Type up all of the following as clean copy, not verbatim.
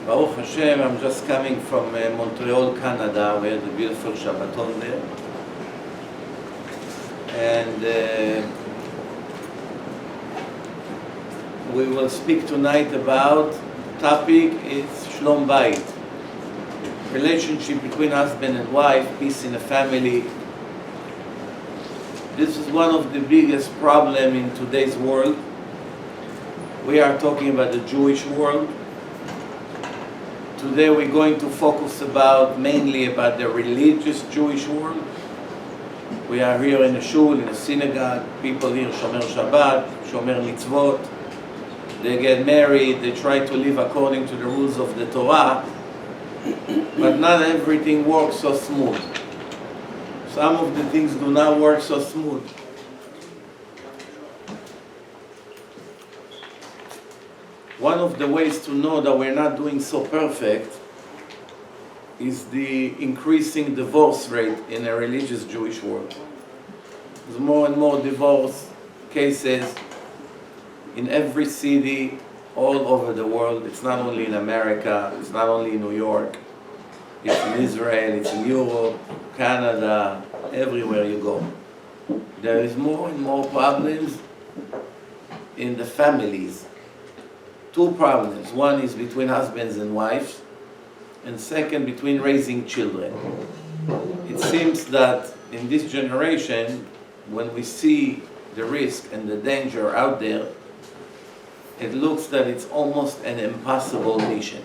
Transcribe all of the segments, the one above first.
Baruch Hashem, I'm just coming from Montreal, Canada. We had a beautiful Shabbaton there. And we will speak tonight about topic is Shalom Bayit. Relationship between husband and wife, peace in the family. This is one of the biggest problems in today's world. We are talking about the Jewish world. Today we're going to focus mainly about the religious Jewish world. We are here in a shul, in a synagogue. People here shomer Shabbat, shomer mitzvot. They get married, they try to live according to the rules of the Torah. But not everything works so smooth. Some of the things do not work so smooth. One of the ways to know that we're not doing so perfect is the increasing divorce rate in a religious Jewish world. There's more and more divorce cases in every city all over the world. It's not only in America, it's not only in New York, it's in Israel, it's in Europe, Canada, everywhere you go. There is more and more problems in the families. Two problems. One is between husbands and wives, and second, between raising children. It seems that in this generation, when we see the risk and the danger out there, it looks that it's almost an impossible mission.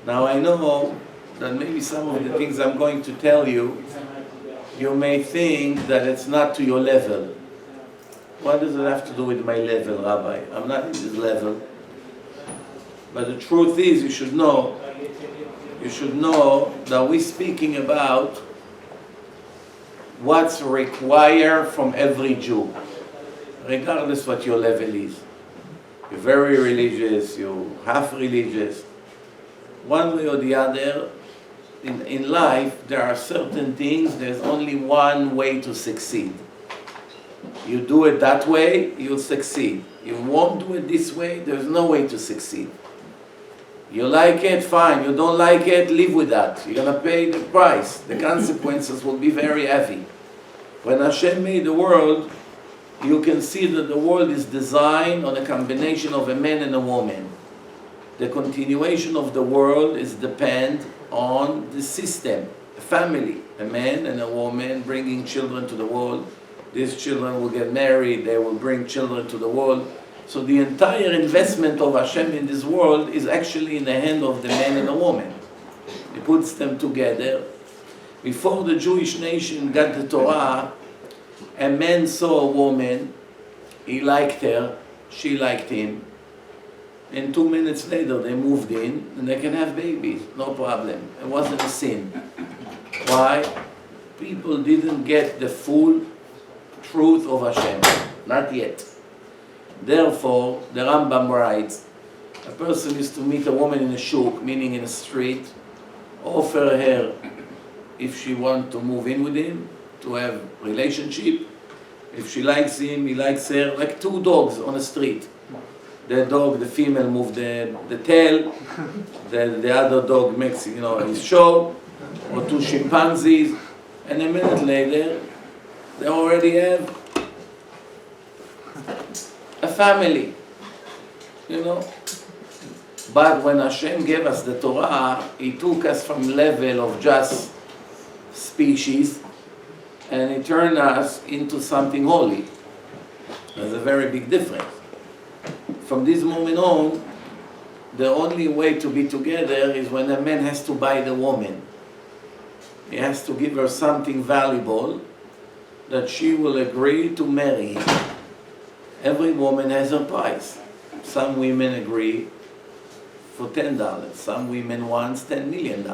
Now I know that maybe some of the things I'm going to tell you, you may think that it's not to your level. What does it have to do with my level, Rabbi? I'm not in this level. But the truth is, you should know that we're speaking about what's required from every Jew, regardless what your level is. You're very religious, you're half religious. One way or the other, in life, there are certain things, there's only one way to succeed. You do it that way, you'll succeed. You won't do it this way, there's no way to succeed. You like it, fine. You don't like it, live with that. You're going to pay the price. The consequences will be very heavy. When Hashem made the world, you can see that the world is designed on a combination of a man and a woman. The continuation of the world is depend on the system, a family, a man and a woman bringing children to the world. These children will get married, they will bring children to the world. So the entire investment of Hashem in this world is actually in the hand of the man and the woman. He puts them together. Before the Jewish nation got the Torah, a man saw a woman, he liked her, she liked him, and 2 minutes later they moved in and they can have babies, no problem. It wasn't a sin. Why? People didn't get the full truth of Hashem, not yet. Therefore, the Rambam writes, a person is to meet a woman in a shuk, meaning in a street, offer her if she wants to move in with him, to have relationship. If she likes him, he likes her, like two dogs on a street. The dog, the female moves the tail, the other dog makes, his show, or two chimpanzees, and a minute later, they already have a family, But when Hashem gave us the Torah, He took us from level of just species, and He turned us into something holy. There's a very big difference. From this moment on, the only way to be together is when a man has to buy the woman. He has to give her something valuable that she will agree to marry him. Every woman has her price. Some women agree for $10. Some women want $10 million.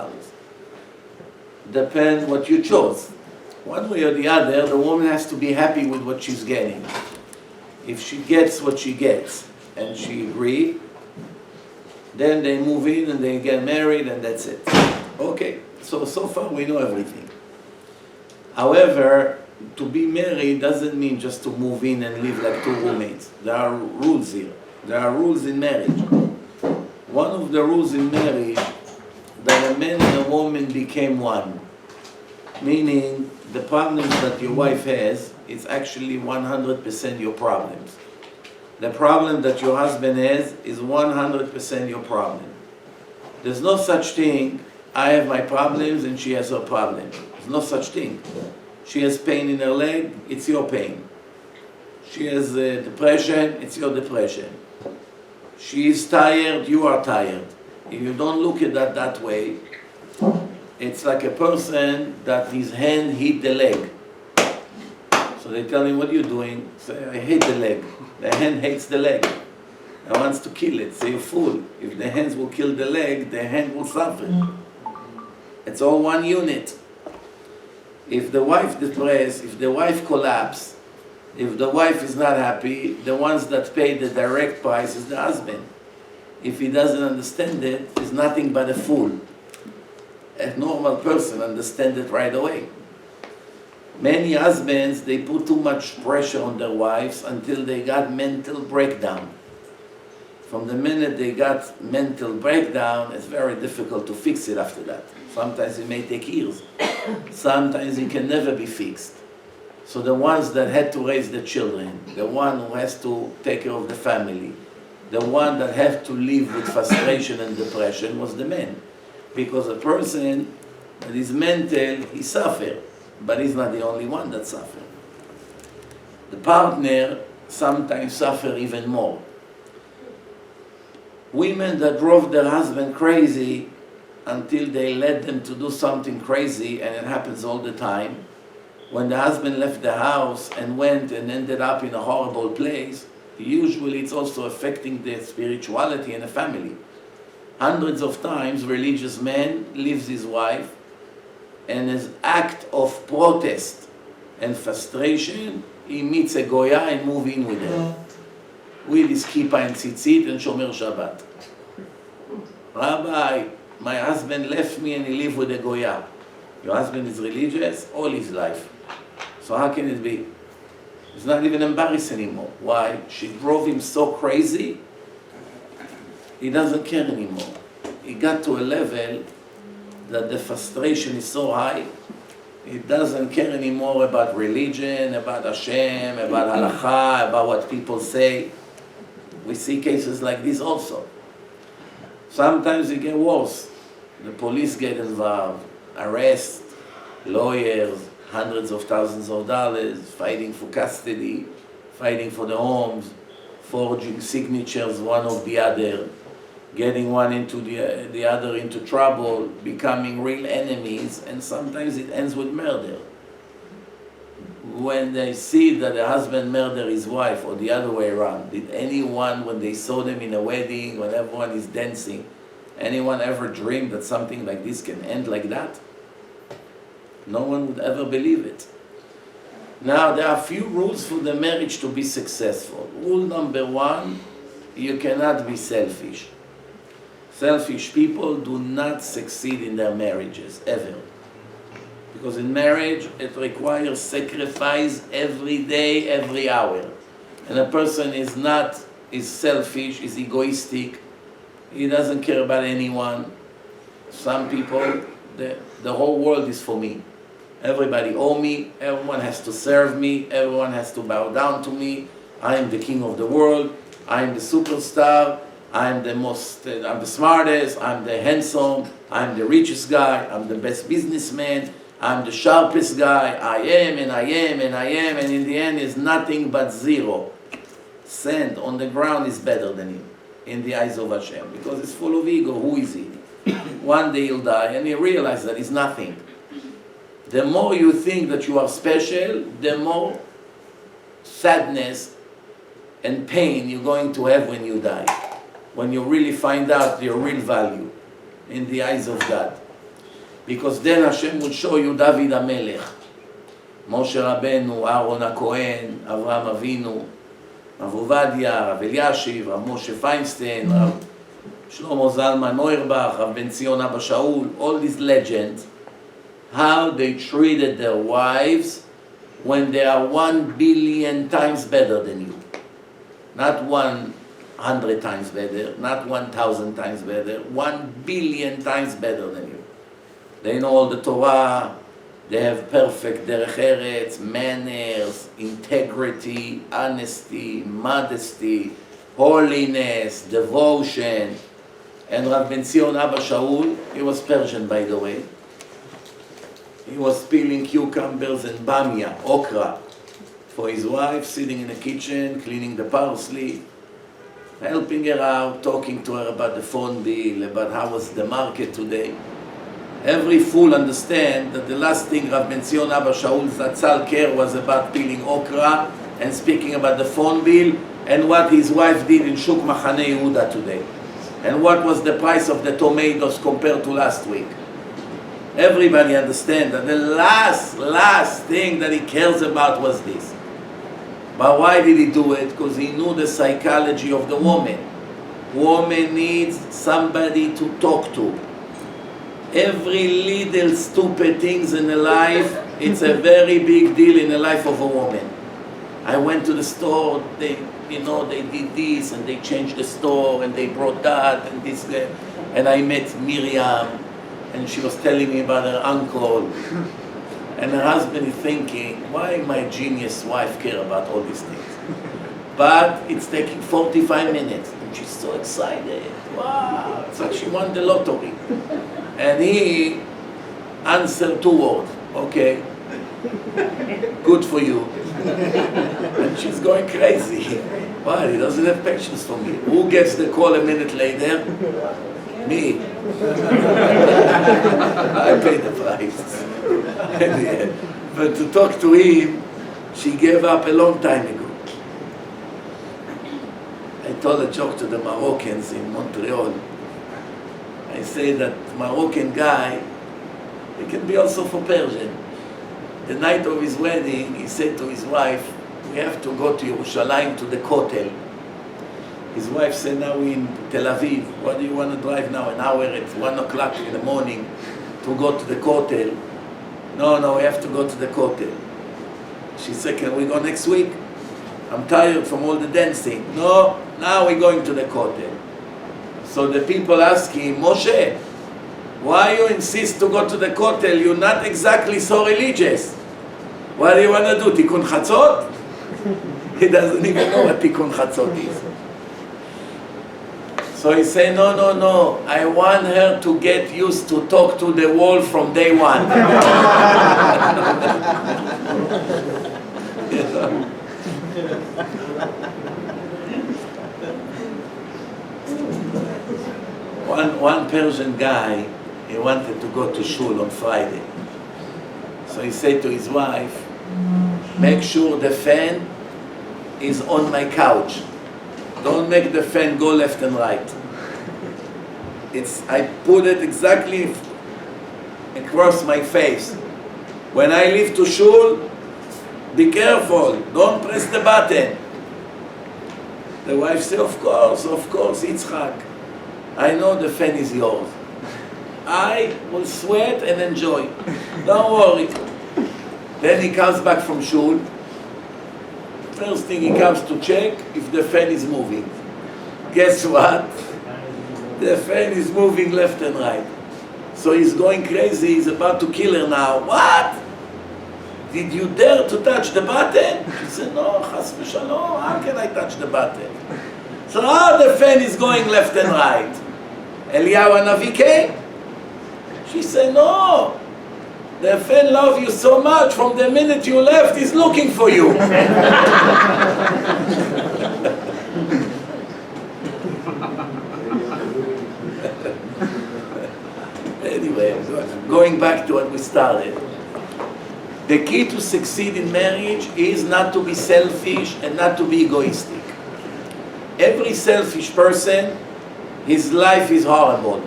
Depends what you chose. One way or the other, the woman has to be happy with what she's getting. If she gets what she gets and she agrees, then they move in and they get married and that's it. Okay, so far we know everything. However, to be married doesn't mean just to move in and live like two roommates. There are rules here. There are rules in marriage. One of the rules in marriage, that a man and a woman became one. Meaning, the problems that your wife has, it's actually 100% your problems. The problem that your husband has is 100% your problem. There's no such thing, I have my problems and she has her problem. There's no such thing. She has pain in her leg, it's your pain. She has depression, it's your depression. She is tired, you are tired. If you don't look at that way, it's like a person that his hand hit the leg. So they tell him, what are you doing? Say, I hate the leg. The hand hates the leg. And wants to kill it. Say, you fool. If the hands will kill the leg, the hand will suffer. It's all one unit. If the wife depressed, if the wife collapsed, if the wife is not happy, the ones that pay the direct price is the husband. If he doesn't understand it, he's nothing but a fool. A normal person understands it right away. Many husbands, they put too much pressure on their wives until they got mental breakdown. From the minute they got mental breakdown, it's very difficult to fix it after that. Sometimes it may take years. Sometimes it can never be fixed. So the ones that had to raise the children, the one who has to take care of the family, the one that had to live with frustration and depression was the man. Because a person that is mental, he suffers, but he's not the only one that suffers. The partner sometimes suffers even more. Women that drove their husband crazy until they led them to do something crazy, and it happens all the time. When the husband left the house and went and ended up in a horrible place, usually it's also affecting the spirituality in the family. Hundreds of times, religious man leaves his wife, and as act of protest and frustration, he meets a Goya and moves in with her. With his kippah and tzitzit and shomer Shabbat. Rabbi, my husband left me and he lived with a Goya. Your husband is religious all his life. So how can it be? It's not even embarrassed anymore. Why? She drove him so crazy, he doesn't care anymore. He got to a level that the frustration is so high, he doesn't care anymore about religion, about Hashem, about halakha, about what people say. We see cases like this also. Sometimes it gets worse. The police get involved, arrest, lawyers, hundreds of thousands of dollars, fighting for custody, fighting for the homes, forging signatures one of the other, getting one into the other into trouble, becoming real enemies, and sometimes it ends with murder. When they see that the husband murdered his wife, or the other way around, did anyone, when they saw them in a wedding, when everyone is dancing, anyone ever dream that something like this can end like that? No one would ever believe it. Now, there are few rules for the marriage to be successful. Rule number one, you cannot be selfish. Selfish people do not succeed in their marriages, ever. Because in marriage, it requires sacrifice every day, every hour. And a person is selfish, is egoistic, he doesn't care about anyone. Some people, the whole world is for me. Everybody owes me, everyone has to serve me, everyone has to bow down to me. I am the king of the world, I am the superstar, I'm the smartest, I'm the handsome, I'm the richest guy, I'm the best businessman, I'm the sharpest guy, I am, and I am, and I am, and in the end is nothing but zero. Sand on the ground is better than him in the eyes of Hashem, because it's full of ego. Who is he? One day he'll die, and he realizes that he's nothing. The more you think that you are special, the more sadness and pain you're going to have when you die. When you really find out your real value in the eyes of God. Because then Hashem will show you David HaMelech, Moshe Rabbeinu, Aaron HaKohen, Avraham Avinu, Rav Ovadia, Rav Eliashiv, Rav Moshe Feinstein, Rav Shlomo Zalman Auerbach, Rav Ben Zion Abba Shaul, all these legends, how they treated their wives when they are 1 billion times better than you. Not 100 100 times better, not 1,000 times better, 1,000,000,000 times better than you. They know all the Torah, they have perfect derech eretz, manners, integrity, honesty, modesty, holiness, devotion. And Rav Ben Zion Abba Shaul, he was Persian by the way. He was peeling cucumbers and bamia, okra, for his wife, sitting in the kitchen, cleaning the parsley, helping her out, talking to her about the phone bill, about how was the market today. Every fool understands that the last thing Rav Ben Zion Abba Shaul Zatzal care was about peeling okra and speaking about the phone bill and what his wife did in Shuk Machane Yehuda today. And what was the price of the tomatoes compared to last week. Everybody understands that the last thing that he cares about was this. But why did he do it? Because he knew the psychology of the woman. Woman needs somebody to talk to. Every little stupid things in the life, it's a very big deal in the life of a woman. I went to the store, they did this and they changed the store and they brought that and this, and I met Miriam and she was telling me about her uncle. And her husband is thinking, why my genius wife care about all these things? But it's taking 45 minutes and she's so excited. Wow, it's like she won the lottery. And he answered 2 words, okay, good for you. And she's going crazy. Why? He doesn't have patience for me. Who gets the call a minute later? Me. I pay the price. But to talk to him, she gave up a long time ago. I told a joke to the Moroccans in Montreal. I say that Moroccan guy, he can be also for Persian. The night of his wedding, he said to his wife, we have to go to Yerushalayim to the Kotel. His wife said, now we're in Tel Aviv. What do you want to drive now? An hour at 1 o'clock in the morning to go to the Kotel. No, we have to go to the Kotel. She said, can we go next week? I'm tired from all the dancing. No, now we're going to the Kotel. So the people ask him, Moshe, why you insist to go to the Kotel? You're not exactly so religious. What do you want to do, Tikkun Chatzot? He doesn't even know what Tikkun Chatzot is. So he said, no, I want her to get used to talk to the wall from day one. You know? One Persian guy, he wanted to go to shul on Friday. So he said to his wife, make sure the fan is on my couch. Don't make the fan go left and right. I put it exactly across my face. When I leave to shul, be careful, don't press the button. The wife said, of course, Yitzchak. I know the fan is yours. I will sweat and enjoy. Don't worry. Then he comes back from shul. First thing he comes to check if the fan is moving. Guess what? The fan is moving left and right. So he's going crazy, he's about to kill her now. What? Did you dare to touch the button? She said, no, chas v'shalom, how can I touch the button? So how the fan is going left and right? Eliyahu Hanavi came. She said, no. The fan loves you so much, from the minute you left, he's looking for you. Anyway, going back to what we started. The key to succeed in marriage is not to be selfish and not to be egoistic. Every selfish person, his life is horrible,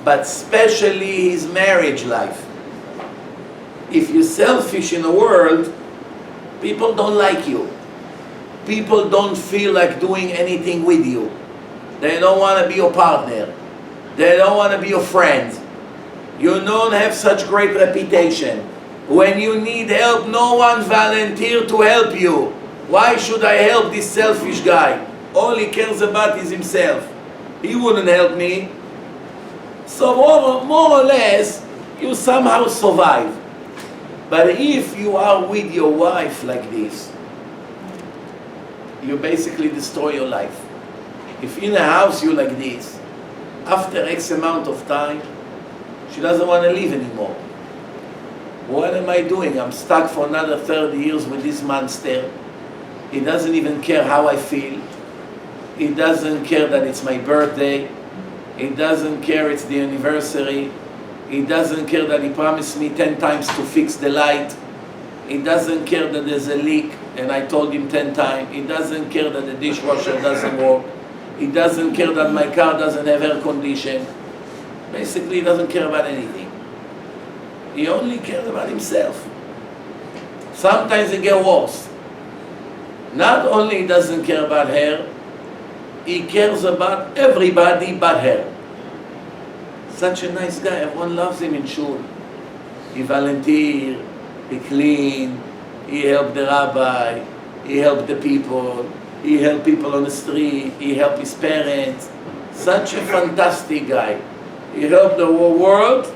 but especially his marriage life. If you're selfish in the world, people don't like you. People don't feel like doing anything with you. They don't want to be your partner. They don't want to be your friend. You don't have such great reputation. When you need help, no one volunteers to help you. Why should I help this selfish guy? All he cares about is himself. He wouldn't help me. So more or less, you somehow survive. But if you are with your wife like this, you basically destroy your life. If in a house you're like this, after X amount of time, she doesn't want to live anymore. What am I doing? I'm stuck for another 30 years with this monster. He doesn't even care how I feel. He doesn't care that it's my birthday. He doesn't care it's the anniversary. He doesn't care that he promised me 10 times to fix the light. He doesn't care that there's a leak and I told him 10 times. He doesn't care that the dishwasher doesn't work. He doesn't care that my car doesn't have air condition. Basically, he doesn't care about anything. He only cares about himself. Sometimes it gets worse. Not only he doesn't care about her, he cares about everybody but her. Such a nice guy, everyone loves him in shul. He volunteer, he clean, he helped the rabbi, he helped the people, he helped people on the street, he helped his parents. Such a fantastic guy. He helped the whole world,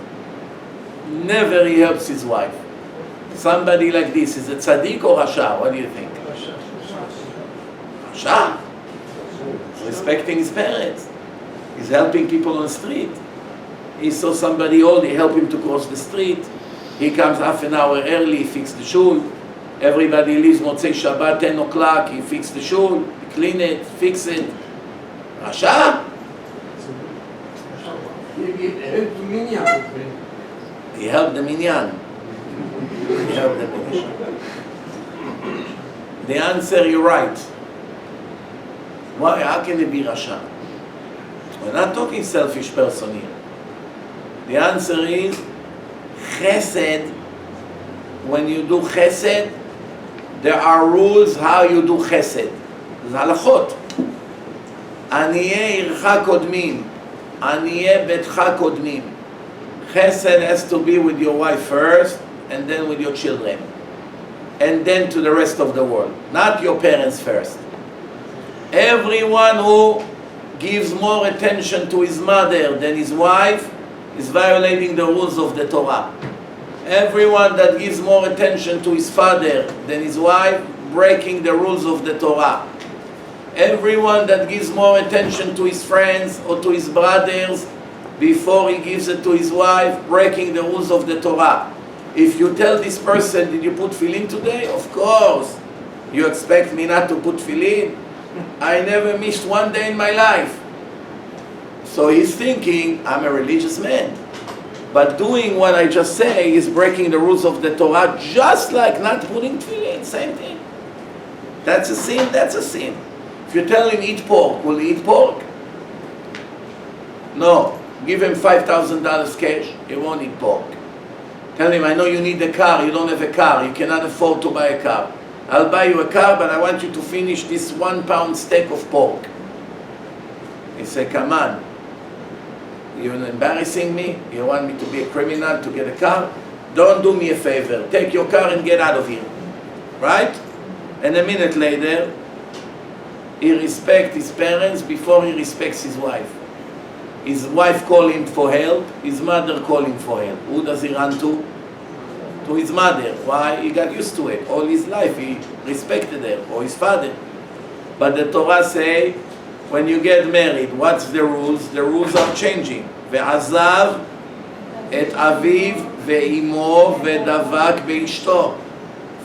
never he helps his wife. Somebody like this, is it tzaddik or rasha? What do you think? Rasha. He's respecting his parents. He's helping people on the street. He saw somebody old, he helped him to cross the street. He comes half an hour early, he fixed the shul. Everybody leaves Motzei Shabbat, 10 o'clock, he fixed the shul, he clean it, fix it. Rasha? He helped the minyan. He helped the minyan. The answer, you're right. Why? How can it be Rasha? We're not talking selfish person here. The answer is chesed. When you do chesed, there are rules how you do chesed. There's halachot. Aniye ircha kodmin. Aniye betcha kodmin. Chesed has to be with your wife first, and then with your children. And then to the rest of the world. Not your parents first. Everyone who gives more attention to his mother than his wife is violating the rules of the Torah. Everyone that gives more attention to his father than his wife, breaking the rules of the Torah. Everyone that gives more attention to his friends or to his brothers before he gives it to his wife, breaking the rules of the Torah. If you tell this person, did you put tefillin today? Of course. You expect me not to put tefillin? I never missed one day in my life. So he's thinking, I'm a religious man. But doing what I just say is breaking the rules of the Torah, just like not putting tefillin, same thing. That's a sin, that's a sin. If you tell him eat pork, will he eat pork? No. Give him $5,000 cash, he won't eat pork. Tell him, I know you need a car, you don't have a car, you cannot afford to buy a car. I'll buy you a car, but I want you to finish this 1 pound steak of pork. He said, come on. You're embarrassing me? You want me to be a criminal to get a car? Don't do me a favor. Take your car and get out of here. Right? And a minute later, he respects his parents before he respects his wife. His wife called him for help. His mother called him for help. Who does he run to? To his mother. Why? He got used to it. All his life he respected her, or his father. But the Torah say, when you get married, what's the rules? The rules are changing. Ve'azav et aviv ve'imo ve'davak ve'ishto.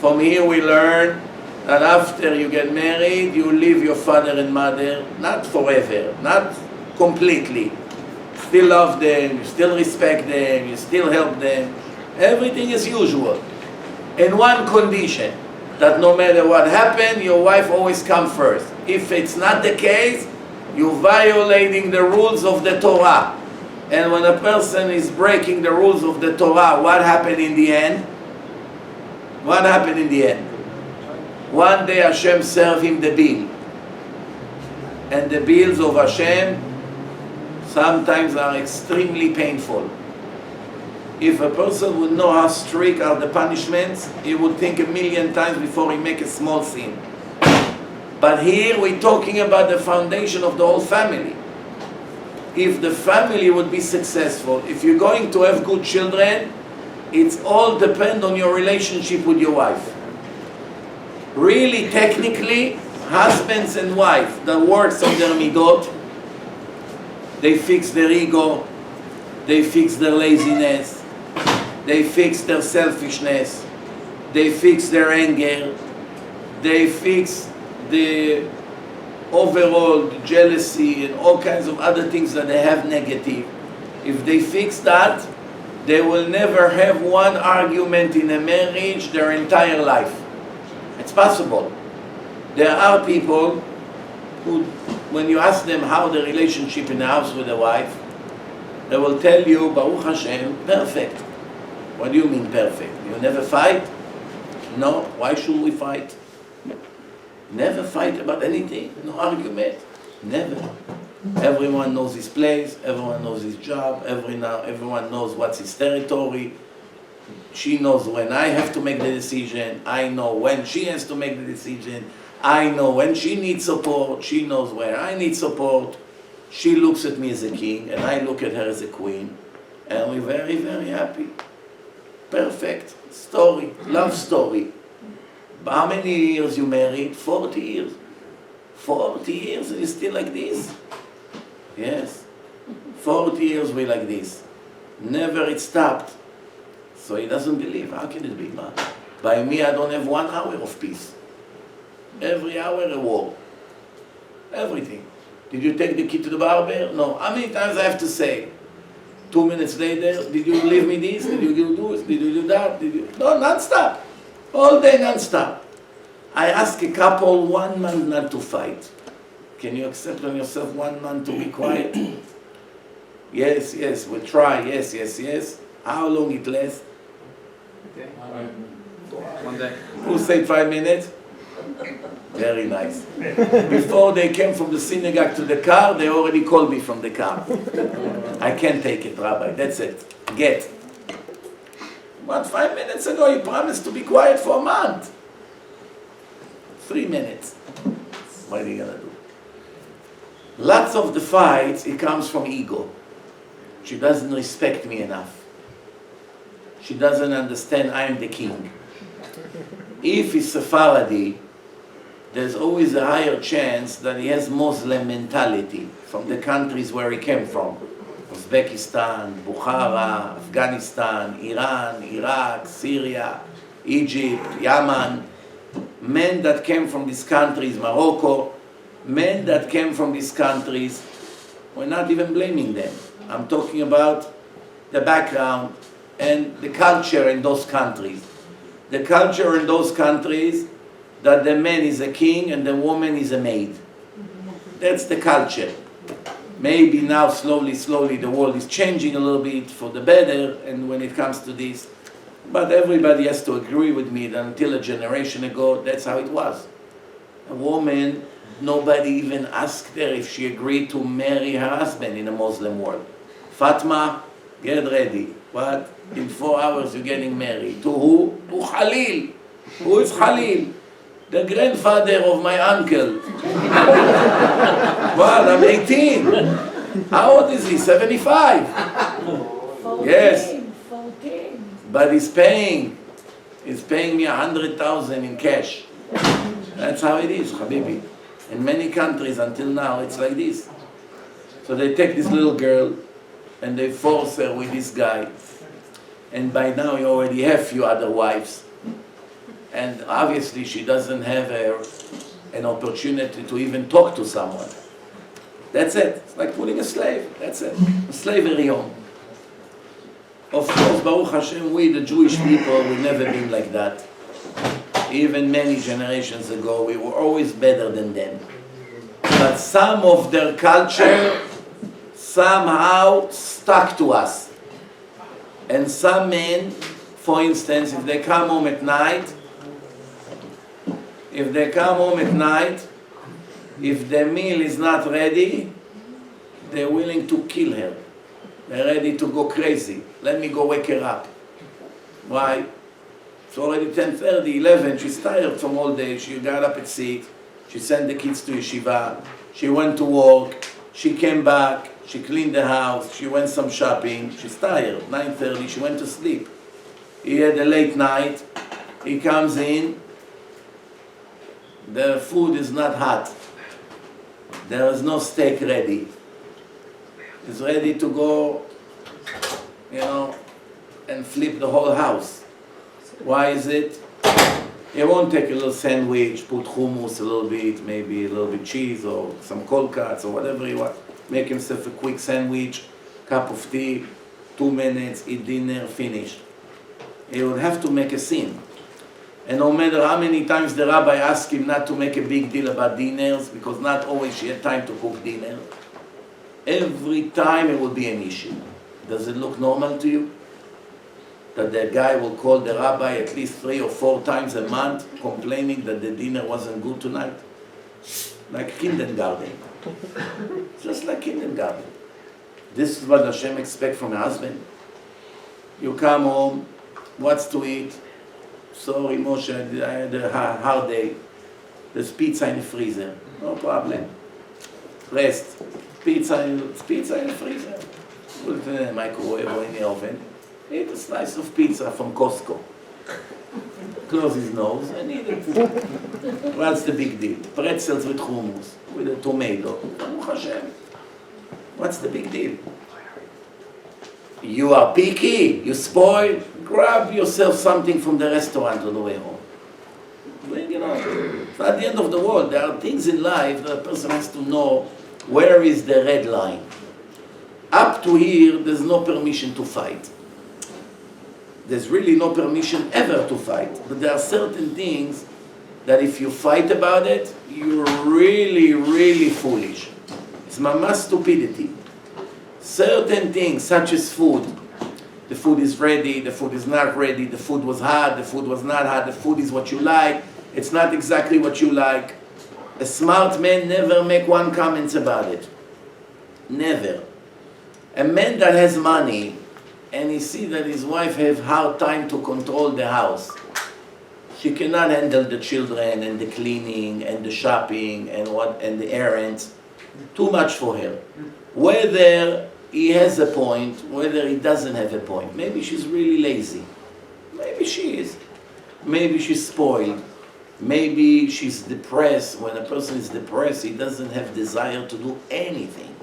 From here we learn that after you get married, you leave your father and mother, not forever, not completely. Still love them, you still respect them, you still help them. Everything is usual. In one condition, that no matter what happened, your wife always comes first. If it's not the case, you're violating the rules of the Torah. And when a person is breaking the rules of the Torah, what happened in the end? What happened in the end? One day Hashem served him the bill. And the bills of Hashem sometimes are extremely painful. If a person would know how strict are the punishments, he would think 1,000,000 times before he make a small sin. But here we're talking about the foundation of the whole family. If the family would be successful, if you're going to have good children, it's all depend on your relationship with your wife. Really, technically, husbands and wife that works on their midot, they fix their ego, they fix their laziness, they fix their selfishness, they fix their anger, they fix the overall jealousy and all kinds of other things that they have negative. If they fix that, they will never have one argument in a marriage their entire life. It's possible. There are people who, when you ask them how the relationship in the house with the wife, they will tell you, Baruch Hashem, perfect. What do you mean perfect? You never fight? No. Why should we fight? Never fight about anything. No argument. Never. Everyone knows his place. Everyone knows his job. Everyone knows what's his territory. She knows when I have to make the decision. I know when she has to make the decision. I know when she needs support. She knows where I need support. She looks at me as a king, and I look at her as a queen. And we're very, very happy. Perfect story. Love story. How many years you married? 40 years. 40 years and you're still like this? Yes. 40 years we're like this. Never it stopped. So he doesn't believe. How can it be, man? By me, I don't have 1 hour of peace. Every hour a war. Everything. Did you take the kid to the barber? No. How many times I have to say? 2 minutes later, did you leave me this? Did you do this? Did you do that? No, non-stop. All day non-stop. I ask a couple 1 month not to fight. Can you accept on yourself 1 month to be quiet? Yes, yes, we'll try. Yes, yes, yes. How long it lasts? Okay. 1 day. Who said 5 minutes? Very nice. Before they came from the synagogue to the car, they already called me from the car. I can't take it, Rabbi. That's it. Get. But 5 minutes ago, you promised to be quiet for a month. 3 minutes. What are you going to do? Lots of the fights, it comes from ego. She doesn't respect me enough. She doesn't understand I am the king. If he's Sephardi, there's always a higher chance that he has Muslim mentality from the countries where he came from. Uzbekistan, Bukhara, Afghanistan, Iran, Iraq, Syria, Egypt, Yemen. Men that came from these countries, Morocco, men that came from these countries, we're not even blaming them. I'm talking about the background and the culture in those countries. The culture in those countries that the man is a king and the woman is a maid. That's the culture. Maybe now slowly the world is changing a little bit for the better, and when it comes to this, but everybody has to agree with me that until a generation ago, that's how it was. A woman, nobody even asked her if she agreed to marry her husband in a Muslim world. Fatma, get ready. What? In 4 hours you're getting married. To who? To Khalil. Who is Khalil? The grandfather of my uncle. What? I'm 18. How old is he? 75. 14, Yes. 14. But he's paying. He's paying me 100,000 in cash. That's how it is, Habibi. In many countries until now, it's like this. So they take this little girl and they force her with this guy. And by now you already have few other wives. And obviously she doesn't have an opportunity to even talk to someone. That's it. It's like putting a slave. That's it. Slavery home. Of course, Baruch Hashem, we the Jewish people, we've never been like that. Even many generations ago, we were always better than them. But some of their culture somehow stuck to us. And some men, for instance, if they come home at night, if the meal is not ready, they're willing to kill her. They're ready to go crazy. Let me go wake her up. Why? It's already 10:30, 11. She's tired from all day. She got up at 6. she sent the kids to yeshiva, she went to work, she came back, she cleaned the house, she went some shopping, she's tired, 9:30, she went to sleep. He had a late night, he comes in, the food is not hot, there is no steak ready. He's ready to go, and flip the whole house. Why is it? He won't take a little sandwich, put hummus a little bit, maybe a little bit cheese or some cold cuts or whatever he wants. Make himself a quick sandwich, cup of tea, 2 minutes, eat dinner, finish. He would have to make a scene. And no matter how many times the rabbi asked him not to make a big deal about dinners, because not always she had time to cook dinner, every time it would be an issue. Does it look normal to you? That the guy will call the rabbi at least 3 or 4 times a month complaining that the dinner wasn't good tonight? Like kindergarten. Just like kindergarten. This is what Hashem expects from a husband. You come home, what's to eat? Sorry Moshe, I had a hard day. There's pizza in the freezer. No problem. Rest. Pizza in the freezer. Put it in the microwave or in the oven. Eat a slice of pizza from Costco. Close his nose and eat it. What's the big deal? Pretzels with hummus, with a tomato. Baruch Hashem. What's the big deal? You are picky, you spoil, grab yourself something from the restaurant on the way home. It's not the end of the world. There are things in life that a person has to know where is the red line. Up to here, there's no permission to fight. There's really no permission ever to fight. But there are certain things that if you fight about it, you're really, really foolish. It's mama's stupidity. Certain things, such as food. The food is ready, the food is not ready, the food was hot, the food was not hot, the food is what you like, it's not exactly what you like. A smart man never make one comment about it. Never. A man that has money, and he see that his wife have hard time to control the house. She cannot handle the children and the cleaning and the shopping and the errands. Too much for her. Whether he has a point, whether he doesn't have a point. Maybe she's really lazy. Maybe she is. Maybe she's spoiled. Maybe she's depressed. When a person is depressed, he doesn't have desire to do anything.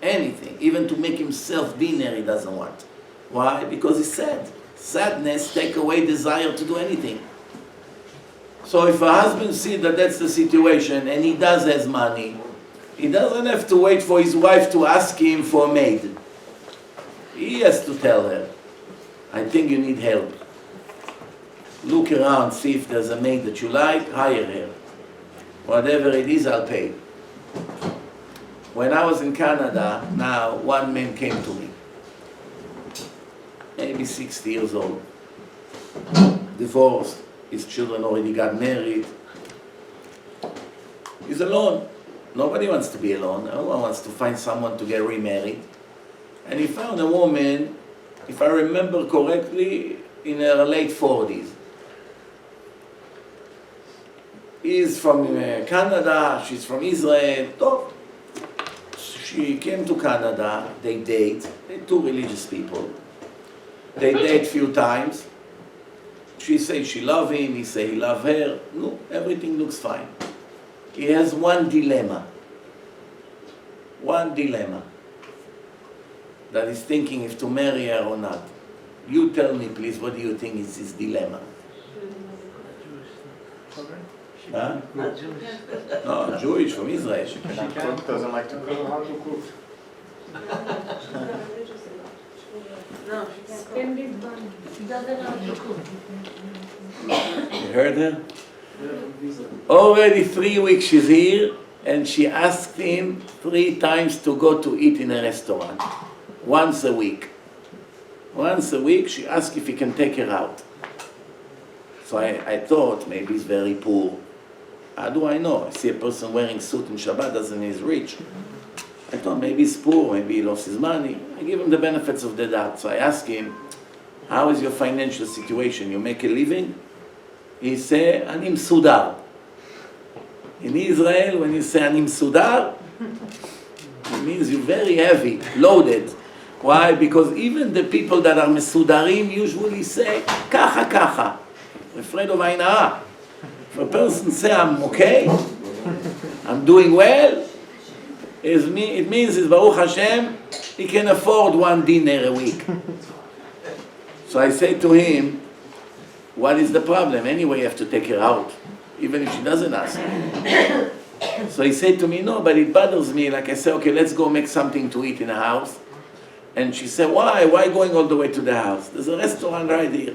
Anything. Even to make himself dinner, he doesn't want. Why? Because he's sad. Sadness takes away desire to do anything. So if a husband sees that that's the situation and he does has money, he doesn't have to wait for his wife to ask him for a maid. He has to tell her, I think you need help. Look around, see if there's a maid that you like, hire her. Whatever it is, I'll pay. When I was in Canada, now one man came to me. Maybe 60 years old. Divorced. His children already got married. He's alone. Nobody wants to be alone. Everyone wants to find someone to get remarried. And he found a woman, if I remember correctly, in her late 40s. He's from Canada, she's from Israel. So she came to Canada, they date. They're 2 religious people. They date few times. She says she loves him, he says he loves her. No, everything looks fine. He has one dilemma. One dilemma. That he's thinking if to marry her or not. You tell me, please, what do you think is his dilemma? Huh? Not Jewish. No, Jewish from Israel. She doesn't like to cook. How to cook? No, splendid bunny. She doesn't know how to cook. You heard her? Already 3 weeks she's here, and she asked him 3 times to go to eat in a restaurant. Once a week. Once a week she asked if he can take her out. So I thought maybe he's very poor. How do I know? I see a person wearing suit in Shabbat doesn't mean he's rich. I thought maybe he's poor, maybe he lost his money. I give him the benefits of the doubt. So I asked him, how is your financial situation? You make a living? He said, אני מסודר. In Israel, when you say אני מסודר, it means you're very heavy, loaded. Why? Because even the people that are מסודרים usually say, ככה, ככה. Afraid of עין הרע. If a person say, I'm okay, I'm doing well, it means, Baruch Hashem, he can afford one dinner a week. So I say to him, what is the problem? Anyway, you have to take her out, even if she doesn't ask. So he said to me, no, but it bothers me. Like I said, okay, let's go make something to eat in the house. And she said, why? Why going all the way to the house? There's a restaurant right here.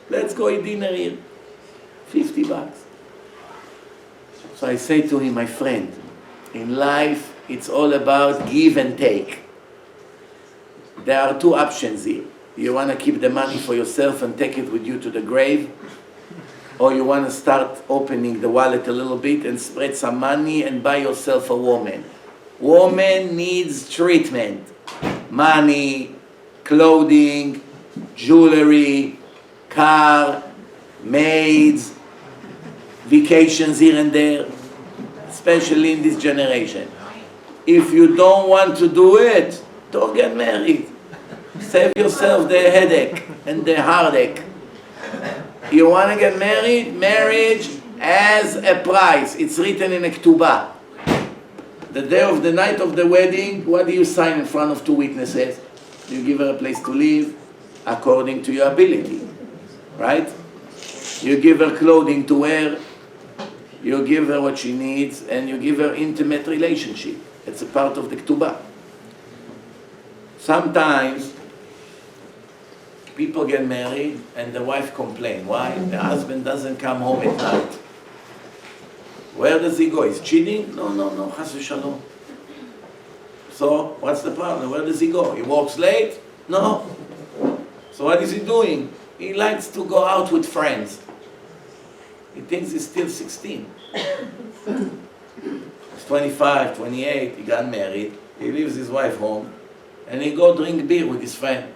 Let's go eat dinner here. $50. So I say to him, my friend, in life, it's all about give and take. There are two options here. You want to keep the money for yourself and take it with you to the grave, or you want to start opening the wallet a little bit and spread some money and buy yourself a woman. Woman needs treatment. Money, clothing, jewelry, car, maids, vacations here and there, especially in this generation. If you don't want to do it, don't get married. Save yourself the headache and the heartache. You want to get married? Marriage has a price. It's written in a ketubah. The day of the night of the wedding, what do you sign in front of two witnesses? You give her a place to live according to your ability, right? You give her clothing to wear, you give her what she needs, and you give her intimate relationship. It's a part of the ketubah. Sometimes people get married and the wife complains. Why? The husband doesn't come home at night. Where does he go? He's cheating? No, chas v'shalom. So, what's the problem? Where does he go? He works late? No. So what is he doing? He likes to go out with friends. He thinks he's still 16. He's 25, 28, he got married, he leaves his wife home, and he go drink beer with his friend.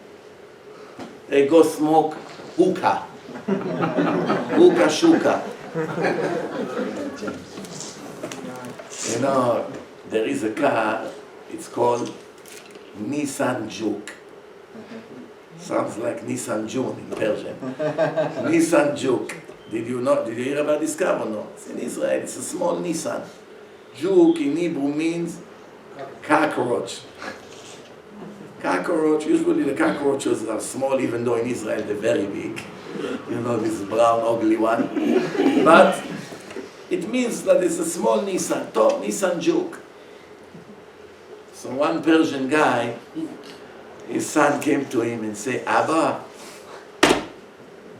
They go smoke hookah. Hookah shuka. You know, there is a car, it's called Nissan Juke. Sounds like Nissan June in Persian. Nissan Juke. Did you hear about this car or no? It's in Israel, it's a small Nissan. Juke in Hebrew means cockroach. Cockroach, usually the cockroaches are small, even though in Israel they're very big. You know, this brown, ugly one. But it means that it's a small Nissan, top Nissan Juke. So one Persian guy, his son came to him and said, Abba,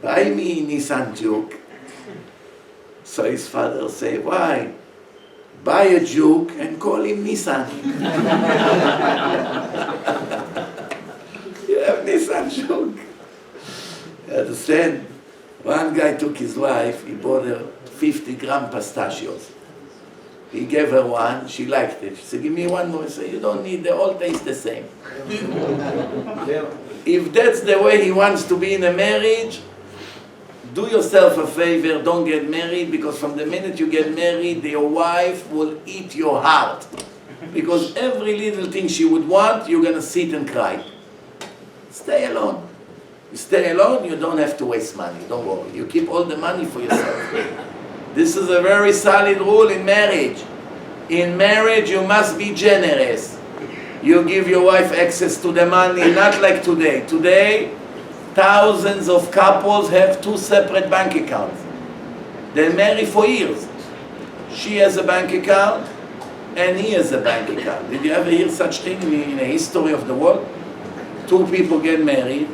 buy me Nissan Juke. So his father said, why? Buy a Juke and call him Nissan. You have Nissan Juke. You understand? One guy took his wife, he bought her 50-gram pistachios. He gave her one, she liked it. She said, give me one more. He said, you don't need, they all taste the same. If that's the way he wants to be in a marriage, do yourself a favor, don't get married, because from the minute you get married, your wife will eat your heart. Because every little thing she would want, you're going to sit and cry. Stay alone. You stay alone, you don't have to waste money, don't worry. You keep all the money for yourself. This is a very solid rule in marriage. In marriage, you must be generous. You give your wife access to the money, not like today. Today, thousands of couples have two separate bank accounts. They marry for years. She has a bank account, and he has a bank account. Did you ever hear such thing in the history of the world? Two people get married,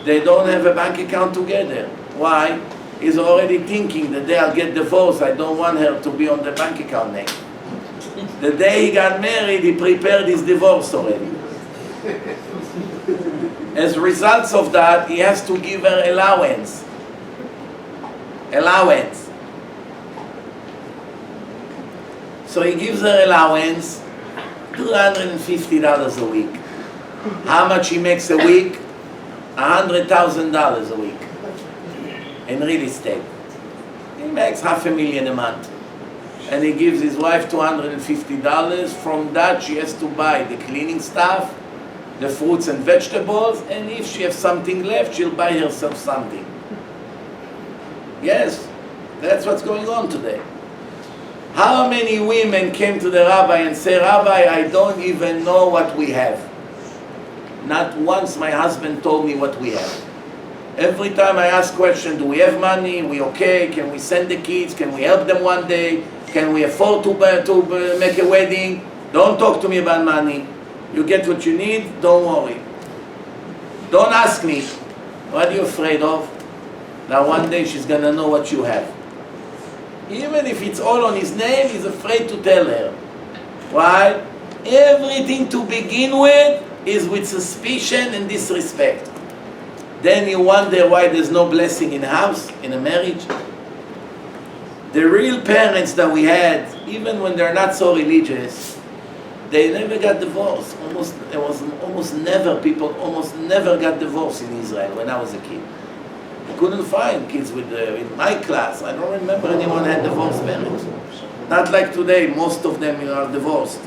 they don't have a bank account together. Why? He's already thinking the day I'll get divorced, I don't want her to be on the bank account name. The day he got married, he prepared his divorce already. As a result of that, he has to give her allowance. Allowance. So he gives her allowance, $250 a week. How much he makes a week? $100,000 a week in real estate. He makes $500,000 a month. and he gives his wife $250. From that she has to buy the cleaning stuff, the fruits and vegetables, and if she has something left, she'll buy herself something. Yes, that's what's going on today. How many women came to the rabbi and say, Rabbi, I don't even know what we have. Not once my husband told me what we have. Every time I ask question, do we have money? We okay? Can we send the kids? Can we help them one day? Can we afford to make a wedding? Don't talk to me about money. You get what you need, don't worry. Don't ask me, what are you afraid of? Now one day she's gonna know what you have. Even if it's all on his name, he's afraid to tell her. Why? Everything to begin with is with suspicion and disrespect. Then you wonder why there's no blessing in a house, in a marriage. The real parents that we had, even when they're not so religious, they never got divorced. People almost never got divorced in Israel when I was a kid. I couldn't find kids in my class. I don't remember anyone had divorced parents. Not like today, most of them are divorced.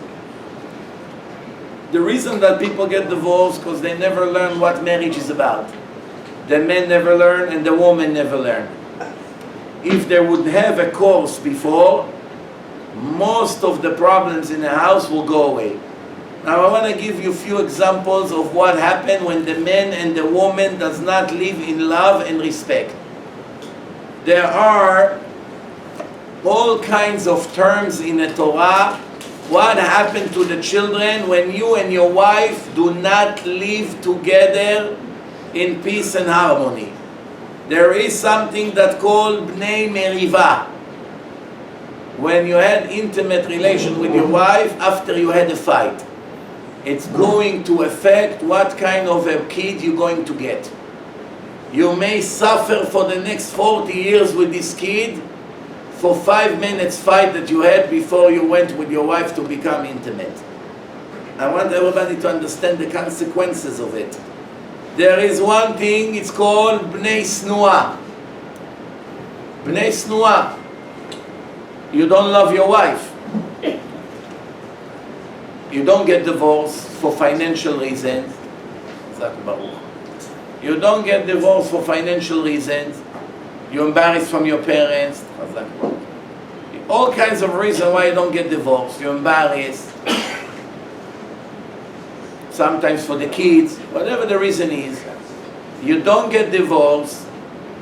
The reason that people get divorced because they never learn what marriage is about. The men never learn and the woman never learn. If they would have a course before, most of the problems in the house will go away. Now I want to give you a few examples of what happened when the man and the woman does not live in love and respect. There are all kinds of terms in the Torah. What happened to the children when you and your wife do not live together in peace and harmony? There is something that called Bnei Meriva. When you had intimate relation with your wife after you had a fight, it's going to affect what kind of a kid you're going to get. You may suffer for the next 40 years with this kid for 5 minutes fight that you had before you went with your wife to become intimate. I want everybody to understand the consequences of it. There is one thing, it's called Bnei Snua. Bnei Snua. You don't love your wife. You don't get divorced for financial reasons. You don't get divorced for financial reasons. You're embarrassed from your parents. All kinds of reasons why you don't get divorced. You're embarrassed. Sometimes for the kids, whatever the reason is, you don't get divorced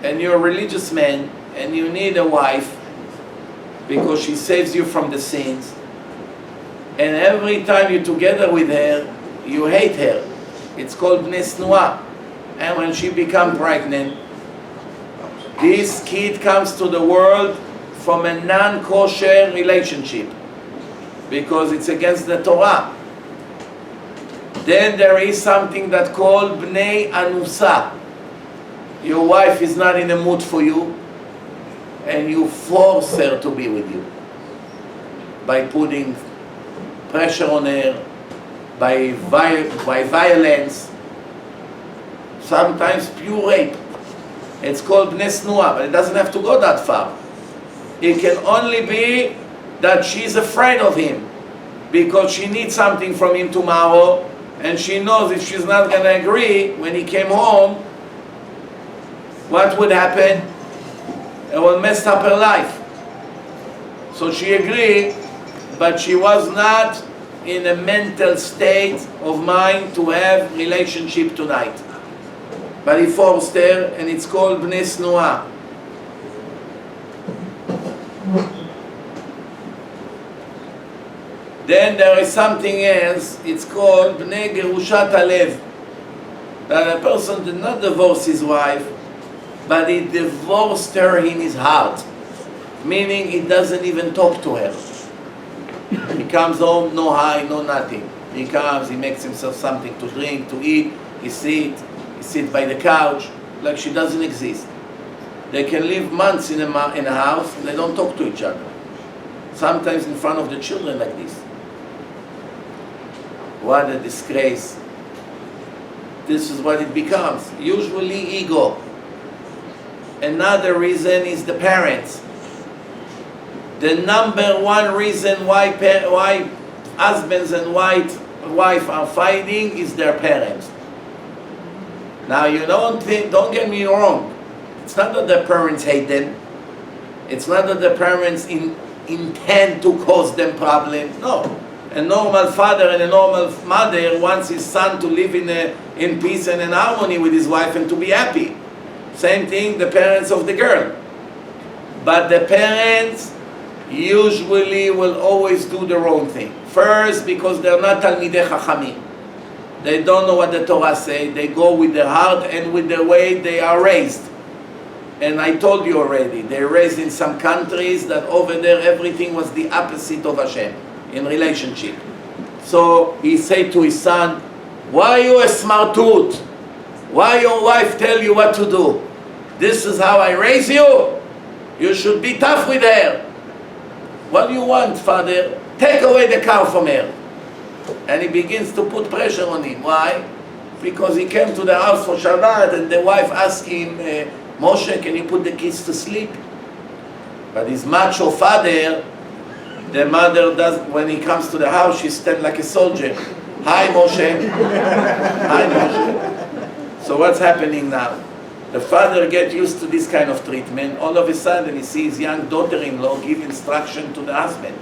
and you're a religious man and you need a wife because she saves you from the sins. And every time you're together with her, you hate her. It's called Bnei Snua. And when she becomes pregnant, this kid comes to the world from a non-kosher relationship because it's against the Torah. Then there is something that called Bnei Anusa. Your wife is not in the mood for you and you force her to be with you by putting pressure on her, by violence, sometimes pure rape. It's called Bnei Snua, but it doesn't have to go that far. It can only be that she's afraid of him because she needs something from him tomorrow and she knows if she's not going to agree when he came home, what would happen? It will mess up her life. So she agreed, but she was not in a mental state of mind to have relationship tonight. But he forced her, and it's called Bnei Snua. Then there is something else, it's called Bnei Gerushat Alev. That a person did not divorce his wife, but he divorced her in his heart. Meaning he doesn't even talk to her. He comes home, no hi, no nothing. He comes, he makes himself something to drink, to eat, he sits by the couch, like she doesn't exist. They can live months in a house and they don't talk to each other. Sometimes in front of the children like this. What a disgrace. This is what it becomes. Usually ego. Another reason is the parents. The number one reason why husbands and wife are fighting is their parents. Now don't get me wrong. It's not that the parents hate them. It's not that the parents intend to cause them problems. No. A normal father and a normal mother wants his son to live in peace and in harmony with his wife and to be happy. Same thing, the parents of the girl. But the parents usually will always do the wrong thing. First, because they're not Talmidei Chachamim. They don't know what the Torah says. They go with their heart and with the way they are raised. And I told you already, they're raised in some countries that over there everything was the opposite of Hashem in relationship. So he said to his son, why are you a smartut? Why your wife tell you what to do? This is how I raise you? You should be tough with her. What do you want, father? Take away the car from her. And he begins to put pressure on him. Why? Because he came to the house for Shabbat and the wife asked him, Moshe, can you put the kids to sleep? But his macho father, the mother does, when he comes to the house, she stands like a soldier. Hi, Moshe. Hi, Moshe. So what's happening now? The father gets used to this kind of treatment. All of a sudden, he sees young daughter-in-law give instruction to the husband.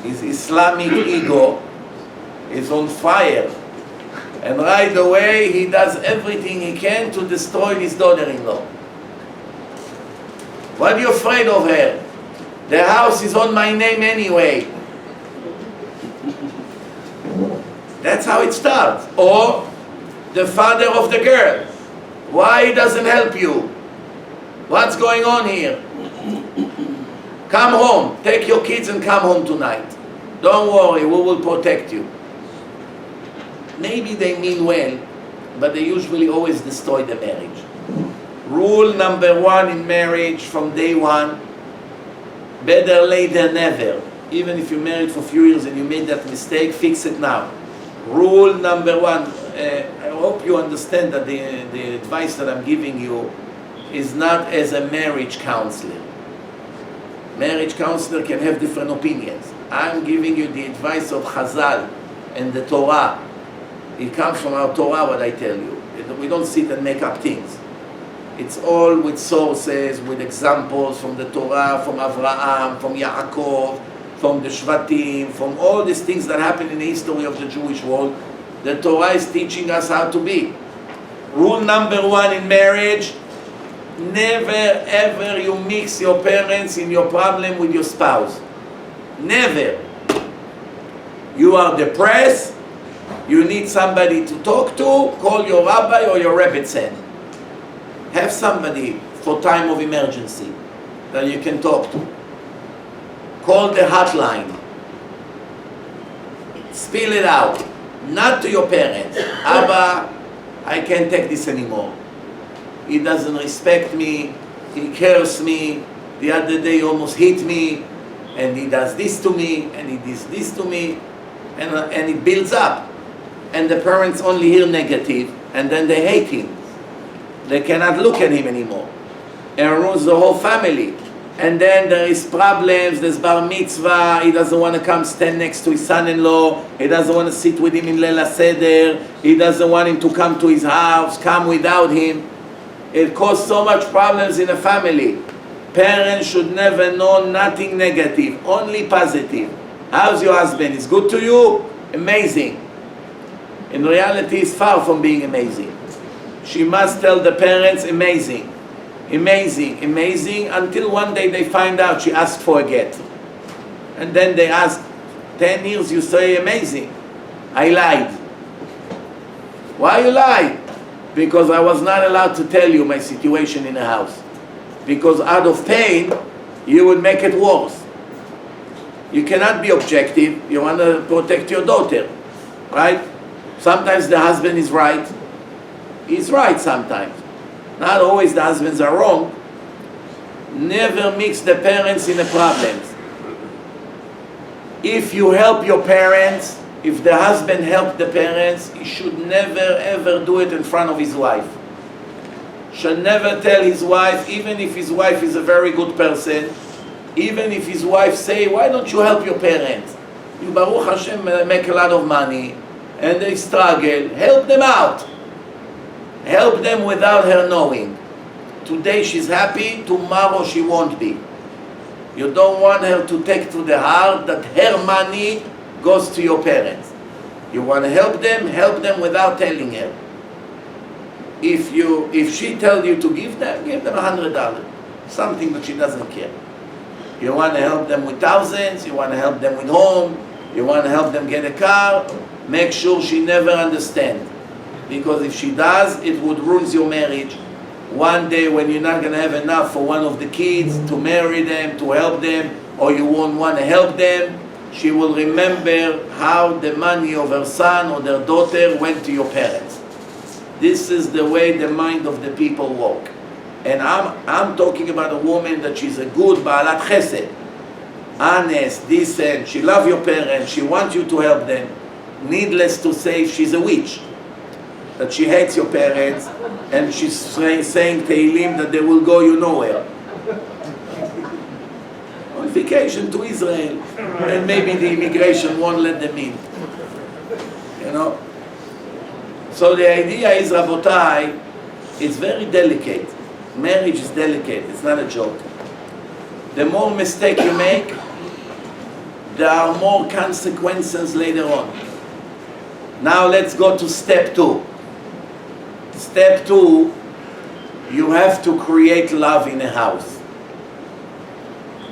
His Islamic ego is on fire. And right away, he does everything he can to destroy his daughter-in-law. What are you afraid of her? The house is on my name anyway. That's how it starts. Or the father of the girl. Why he doesn't help you? What's going on here? Come home. Take your kids and come home tonight. Don't worry, we will protect you. Maybe they mean well, but they usually always destroy the marriage. Rule number one in marriage from day one, better late than never. Even if you're married for a few years and you made that mistake, fix it now. Rule number one, I hope you understand that the advice that I'm giving you is not as a marriage counselor. Marriage counselor can have different opinions. I'm giving you the advice of Chazal and the Torah. It comes from our Torah, what I tell you. We don't sit and make up things. It's all with sources, with examples from the Torah, from Avraham, from Yaakov, from the Shvatim, from all these things that happen in the history of the Jewish world. The Torah is teaching us how to be. Rule number one in marriage, never ever you mix your parents in your problem with your spouse. Never. You are depressed, you need somebody to talk to, call your rabbi or your rebbetzin. Have somebody for time of emergency that you can talk to. Call the hotline. Spill it out. Not to your parents. Abba, I can't take this anymore. He doesn't respect me. He cares me. The other day he almost hit me. And he does this to me. And he does this to me. And it builds up. And the parents only hear negative. And then they hate him. They cannot look at him anymore. And ruins the whole family. And then there is problems, there's bar mitzvah, he doesn't want to come stand next to his son-in-law, he doesn't want to sit with him in Leila Seder, he doesn't want him to come to his house, come without him. It causes so much problems in a family. Parents should never know nothing negative, only positive. How's your husband? Is good to you? Amazing. In reality, it's far from being amazing. She must tell the parents, amazing. Amazing, amazing, until one day they find out she asked for a get. And then they ask, 10 years you say amazing. I lied. Why you lied? Because I was not allowed to tell you my situation in the house. Because out of pain, you would make it worse. You cannot be objective. You want to protect your daughter, right? Sometimes the husband is right. He's right sometimes. Not always the husbands are wrong. Never mix the parents in the problems. If you help your parents, if the husband helped the parents, he should never ever do it in front of his wife. should never tell his wife, even if his wife is a very good person, even if his wife say, why don't you help your parents? You Baruch Hashem make a lot of money and they struggle. Help them out. Help them without her knowing. Today she's happy, tomorrow she won't be. You don't want her to take to the heart that her money goes to your parents. You want to help them without telling her. If she tells you to give them $100. Something that she doesn't care. You want to help them with thousands, you want to help them with home, you want to help them get a car, make sure she never understands. Because if she does, it would ruin your marriage. One day when you're not going to have enough for one of the kids to marry them, to help them, or you won't want to help them, she will remember how the money of her son or their daughter went to your parents. This is the way the mind of the people work. And I'm talking about a woman that she's a good Ba'alat Chesed, honest, decent, she loves your parents, she wants you to help them. Needless to say, she's a witch. That she hates your parents, and she's saying Tehillim that they will go you nowhere. On vacation to Israel, and maybe the immigration won't let them in. You know? So the idea is, Rabotai, it's very delicate. Marriage is delicate, it's not a joke. The more mistake you make, there are more consequences later on. Now let's go to step 2. Step 2, you have to create love in a house.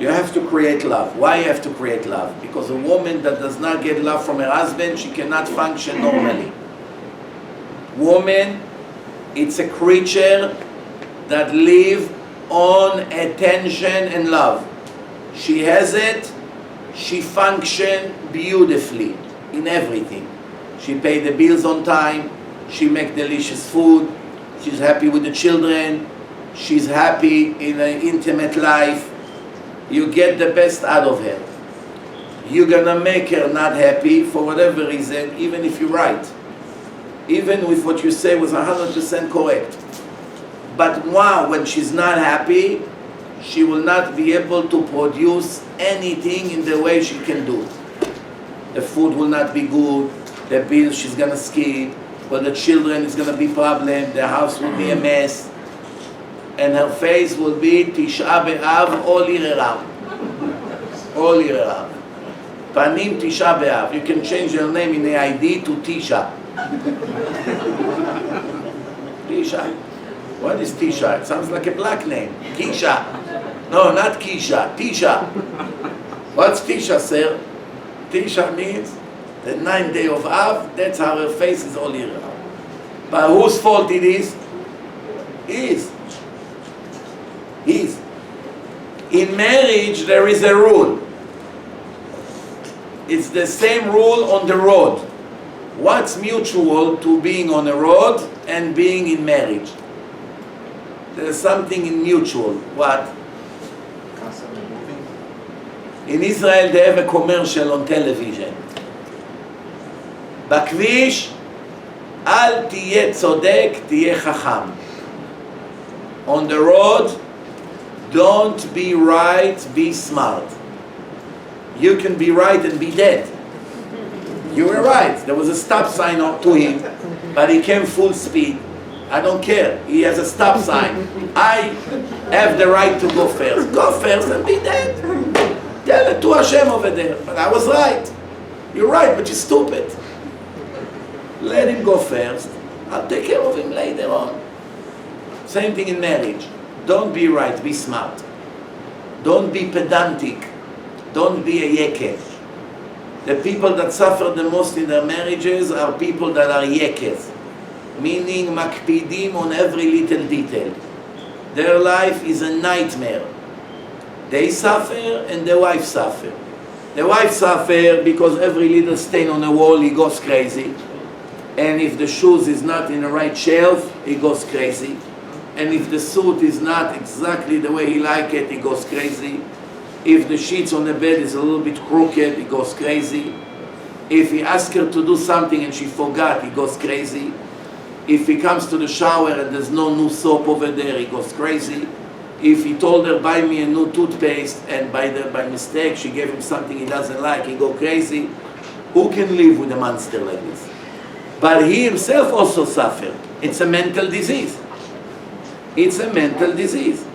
You have to create love. Why you have to create love? Because a woman that does not get love from her husband, she cannot function normally. Woman, it's a creature that live on attention and love. She has it, she function beautifully in everything. She pay the bills on time, she make delicious food, she's happy with the children, she's happy in an intimate life. You get the best out of her. You're gonna make her not happy for whatever reason, even if you're right. Even if what you say was 100% correct. But wow, when she's not happy, she will not be able to produce anything in the way she can do. The food will not be good, the bills she's gonna skip, but the children is gonna be problem, the house will be a mess, and her face will be Tisha B'Av all year round. All year round. Panim Tisha B'Av. You can change your name in the ID to Tisha. Tisha. What is Tisha? It sounds like a black name. Kisha. No, not Kisha. Tisha. What's Tisha, sir? Tisha means the 9th day of Av. That's how her face is all year round. But whose fault it is? His. His. In marriage, there is a rule. It's the same rule on the road. What's mutual to being on a road and being in marriage? There's something in mutual. What? Constantly moving. In Israel they have a commercial on television. בכביש, אל תהיה צודק, תהיה חכם. On the road, don't be right, be smart. You can be right and be dead. You were right. There was a stop sign to him, but he came full speed. I don't care. He has a stop sign. I have the right to go first. Go first and be dead. Tell it to Hashem over there. But I was right. You're right, but you're stupid. Let him go first. I'll take care of him later on. Same thing in marriage. Don't be right, be smart. Don't be pedantic. Don't be a yekes. The people that suffer the most in their marriages are people that are yekes, meaning makpidim on every little detail. Their life is a nightmare. They suffer and the wife suffer. The wife suffer because every little stain on the wall he goes crazy. And if the shoes is not in the right shelf, he goes crazy. And if the suit is not exactly the way he like it, he goes crazy. If the sheets on the bed is a little bit crooked, he goes crazy. If he asks her to do something and she forgot, he goes crazy. If he comes to the shower and there's no new soap over there, he goes crazy. If he told her, buy me a new toothpaste, and by mistake she gave him something he doesn't like, he go crazy. Who can live with a monster like this? But he himself also suffered. It's a mental disease. It's a mental disease.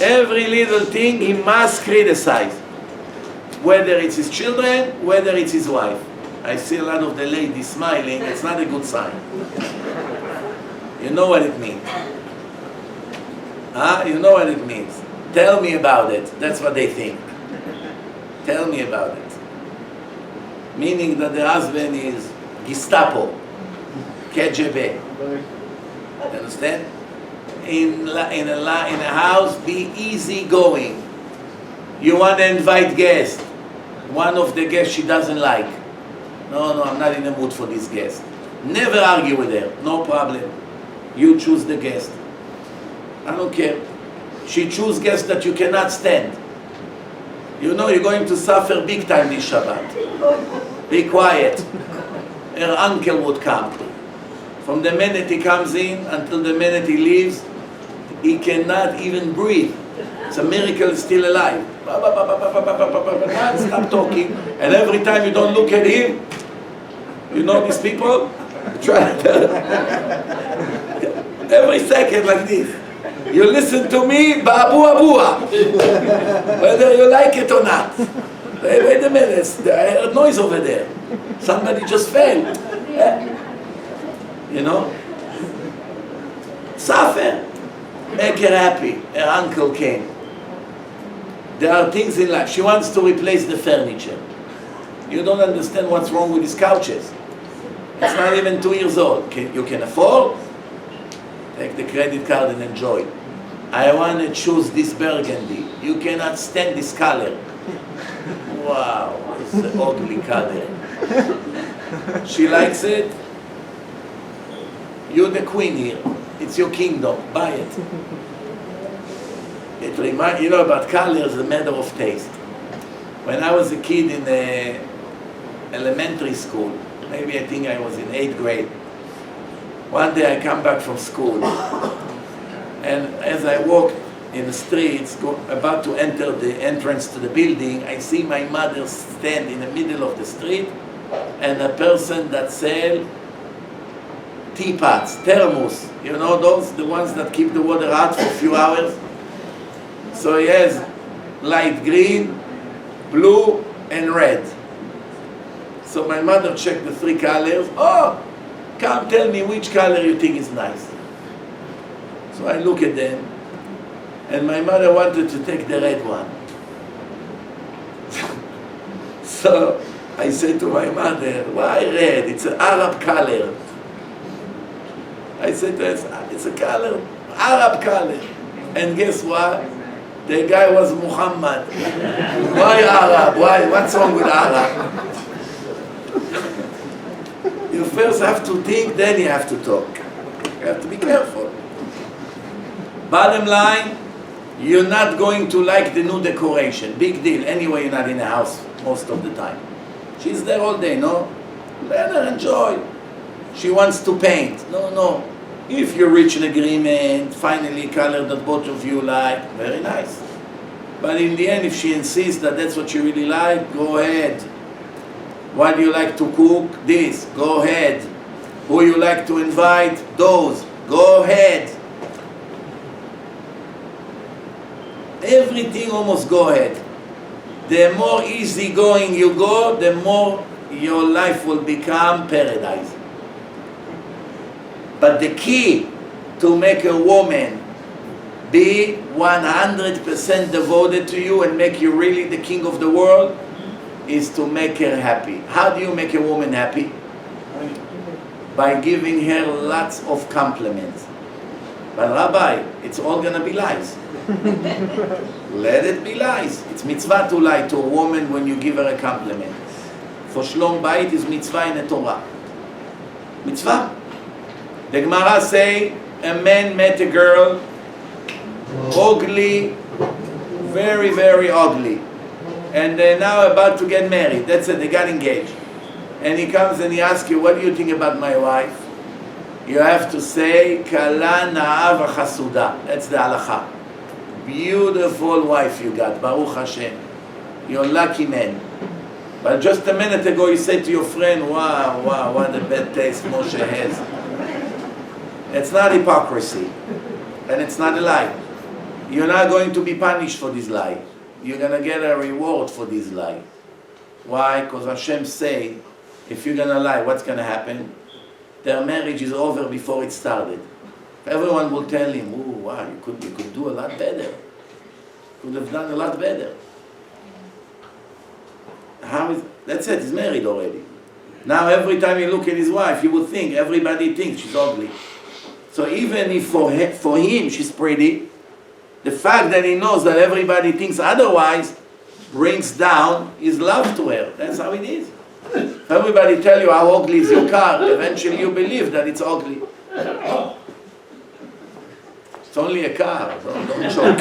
Every little thing he must criticize. Whether it's his children, whether it's his wife. I see a lot of the ladies smiling. It's not a good sign. You know what it means. Huh? You know what it means. Tell me about it. That's what they think. Tell me about it. Meaning that the husband is Gestapo, KGB. You understand? In a house, be easygoing. You want to invite guests. One of the guests she doesn't like. No, I'm not in the mood for this guest. Never argue with her. No problem. You choose the guest. I don't care. She choose guests that you cannot stand. You know you're going to suffer big time this Shabbat. Be quiet. Her uncle would come. From the minute he comes in until the minute he leaves, he cannot even breathe. It's a miracle he's still alive. Stop talking. And every time you don't look at him, you know these people? Try every second like this. You listen to me, ba'abu abua. Whether you like it or not. Hey, wait a minute, I heard noise over there. Somebody just fell. You know? Suffer. Make her happy. Her uncle came. There are things in life. She wants to replace the furniture. You don't understand what's wrong with these couches. It's not even 2 years old. You can afford? Take the credit card and enjoy. I want to choose this burgundy. You cannot stand this color. Wow, it's an ugly color. She likes it. You're the queen here. It's your kingdom. Buy it. It reminds you know about colors, a matter of taste. When I was a kid in elementary school, maybe I think I was in 8th grade. One day I come back from school, and as I walk in the streets, about to enter the entrance to the building, I see my mother stand in the middle of the street, and a person that sell teapots, thermos, you know those, the ones that keep the water hot for a few hours. So he has light green, blue, and red. So my mother checked the 3 colors. Oh, come tell me which color you think is nice. So I look at them, and my mother wanted to take the red one. So I said to my mother, why red? It's an Arab color. I said to her, it's a color, Arab color. And guess what? The guy was Muhammad. Why Arab? Why? What's wrong with Arab? You first have to think, then you have to talk. You have to be careful. Bottom line, you're not going to like the new decoration. Big deal. Anyway, you're not in the house most of the time. She's there all day, no? Let her enjoy. She wants to paint. No. If you reach an agreement, finally color that both of you like, very nice. But in the end, if she insists that that's what you really like, go ahead. What do you like to cook? This. Go ahead. Who you like to invite? Those. Go ahead. Everything almost go ahead. The more easygoing you go, the more your life will become paradise. But the key to make a woman be 100% devoted to you and make you really the king of the world is to make her happy. How do you make a woman happy? By giving her lots of compliments. But Rabbi, it's all gonna be lies. Let it be lies. It's mitzvah to lie to a woman when you give her a compliment. For Shalom Bayit is mitzvah in the Torah. Mitzvah. The Gemara say a man met a girl, ugly, very, very ugly. And they're now about to get married. That's it, they got engaged. And he comes and he asks you, what do you think about my wife? You have to say, Kala na'ava chasuda. That's the halacha. Beautiful wife you got, Baruch Hashem. You're a lucky man. But just a minute ago you said to your friend, wow, what a bad taste Moshe has. It's not hypocrisy. And it's not a lie. You're not going to be punished for this lie. You're going to get a reward for this lie. Why? Because Hashem say, if you're going to lie, what's going to happen? Their marriage is over before it started. Everyone will tell him, oh, wow, you could do a lot better. Could have done a lot better. That's it, he's married already. Now every time you look at his wife, you would think, everybody thinks she's ugly. So even if for him she's pretty, the fact that he knows that everybody thinks otherwise brings down his love to her. That's how it is. If everybody tell you how ugly is your car, eventually you believe that it's ugly. It's only a car, don't choke.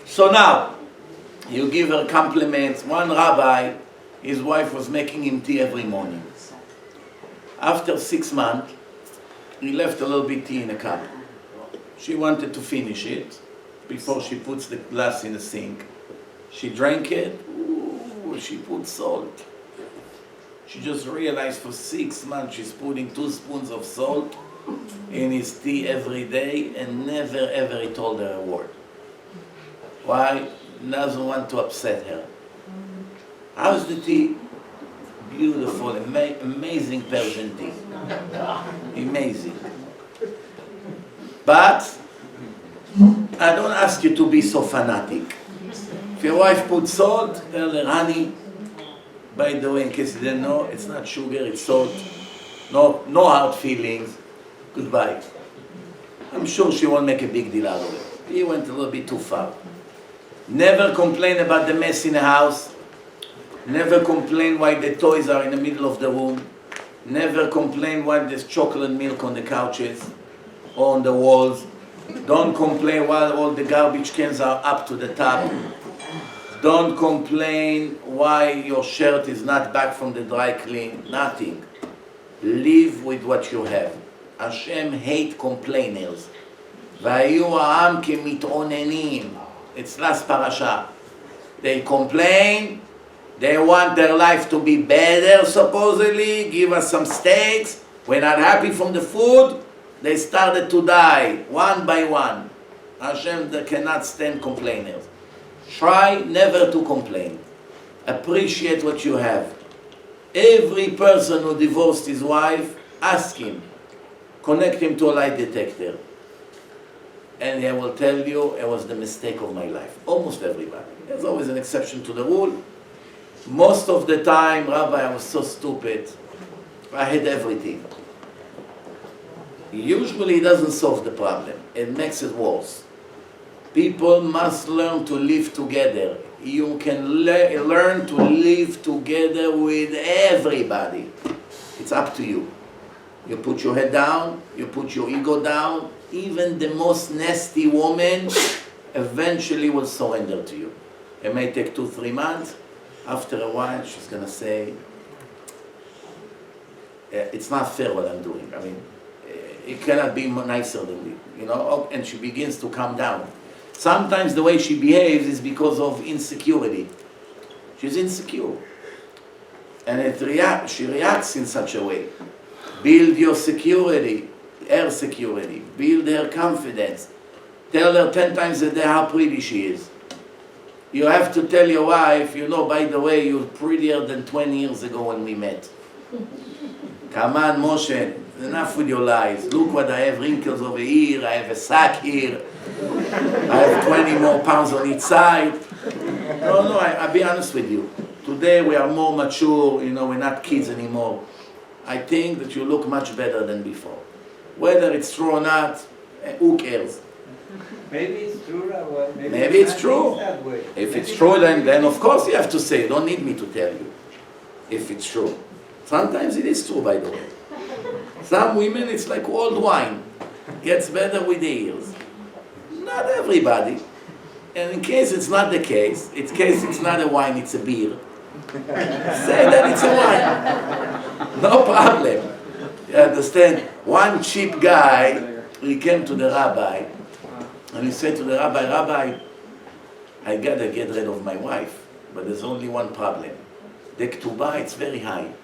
So now, you give her compliments. One rabbi, his wife was making him tea every morning. After 6 months, he left a little bit tea in a cup. She wanted to finish it before she puts the glass in the sink. She drank it. Ooh, she put salt. She just realized for 6 months she's putting 2 spoons of salt in his tea every day, and never ever he told her a word. Why? He doesn't want to upset her. How's the tea? Beautiful, amazing Persian tea. Amazing. But I don't ask you to be so fanatic. If your wife puts salt, tell her, honey, by the way, in case you didn't know, it's not sugar, it's salt. No hard feelings. Goodbye. I'm sure she won't make a big deal out of it. He went a little bit too far. Never complain about the mess in the house. Never complain why the toys are in the middle of the room. Never complain why there's chocolate milk on the couches or on the walls. Don't complain while all the garbage cans are up to the top. Don't complain why your shirt is not back from the dry clean. Nothing. Live with what you have. Hashem hate complainers. והיו העם כמתאוננים. It's last parasha. They complain. They want their life to be better, supposedly. Give us some steaks. We're not happy from the food. They started to die, one by one. Hashem cannot stand complainers. Try never to complain. Appreciate what you have. Every person who divorced his wife, ask him. Connect him to a lie detector. And he will tell you, it was the mistake of my life. Almost everybody. There's always an exception to the rule. Most of the time, Rabbi, I was so stupid. I had everything. Usually it doesn't solve the problem. It makes it worse. People must learn to live together. You can learn to live together with everybody. It's up to you. You put your head down, you put your ego down. Even the most nasty woman eventually will surrender to you. It may take 2-3 months. After a while, she's going to say, it's not fair what I'm doing. I mean, it cannot be nicer than me, you know, and she begins to calm down. Sometimes the way she behaves is because of insecurity. She's insecure. And she reacts in such a way. Build your security, her security. Build her confidence. Tell her 10 times a day how pretty she is. You have to tell your wife, you know, by the way, you're prettier than 20 years ago when we met. Come on, Moshe, enough with your lies. Look what I have, wrinkles over here, I have a sack here, I have 20 more pounds on each side. No, I'll be honest with you. Today we are more mature, you know, we're not kids anymore. I think that you look much better than before. Whether it's true or not, who cares? Maybe it's true, Rabbi. Maybe it's true. If it's true, then of course you have to say. You don't need me to tell you if it's true. Sometimes it is true, by the way. Some women, it's like old wine. Gets better with the years. Not everybody. And in case it's not the case, in case it's not a wine, it's a beer, say that it's a wine. No problem. You understand? One cheap guy, he came to the rabbi, and he said to the rabbi, Rabbi, I gotta get rid of my wife, but there's only one problem. The ketubah, it's very high.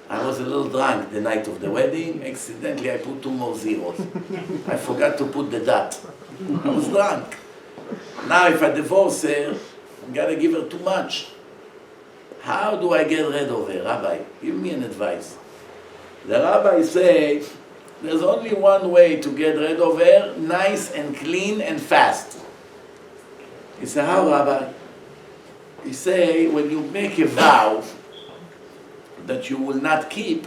I was a little drunk the night of the wedding. Accidentally, I put 2 more zeros. I forgot to put the dot. I was drunk. Now, if I divorce her, I gotta give her too much. How do I get rid of her, Rabbi? Give me an advice. The rabbi said, there's only one way to get rid of her, nice and clean and fast. He said, how, Rabbi? He said, when you make a vow that you will not keep,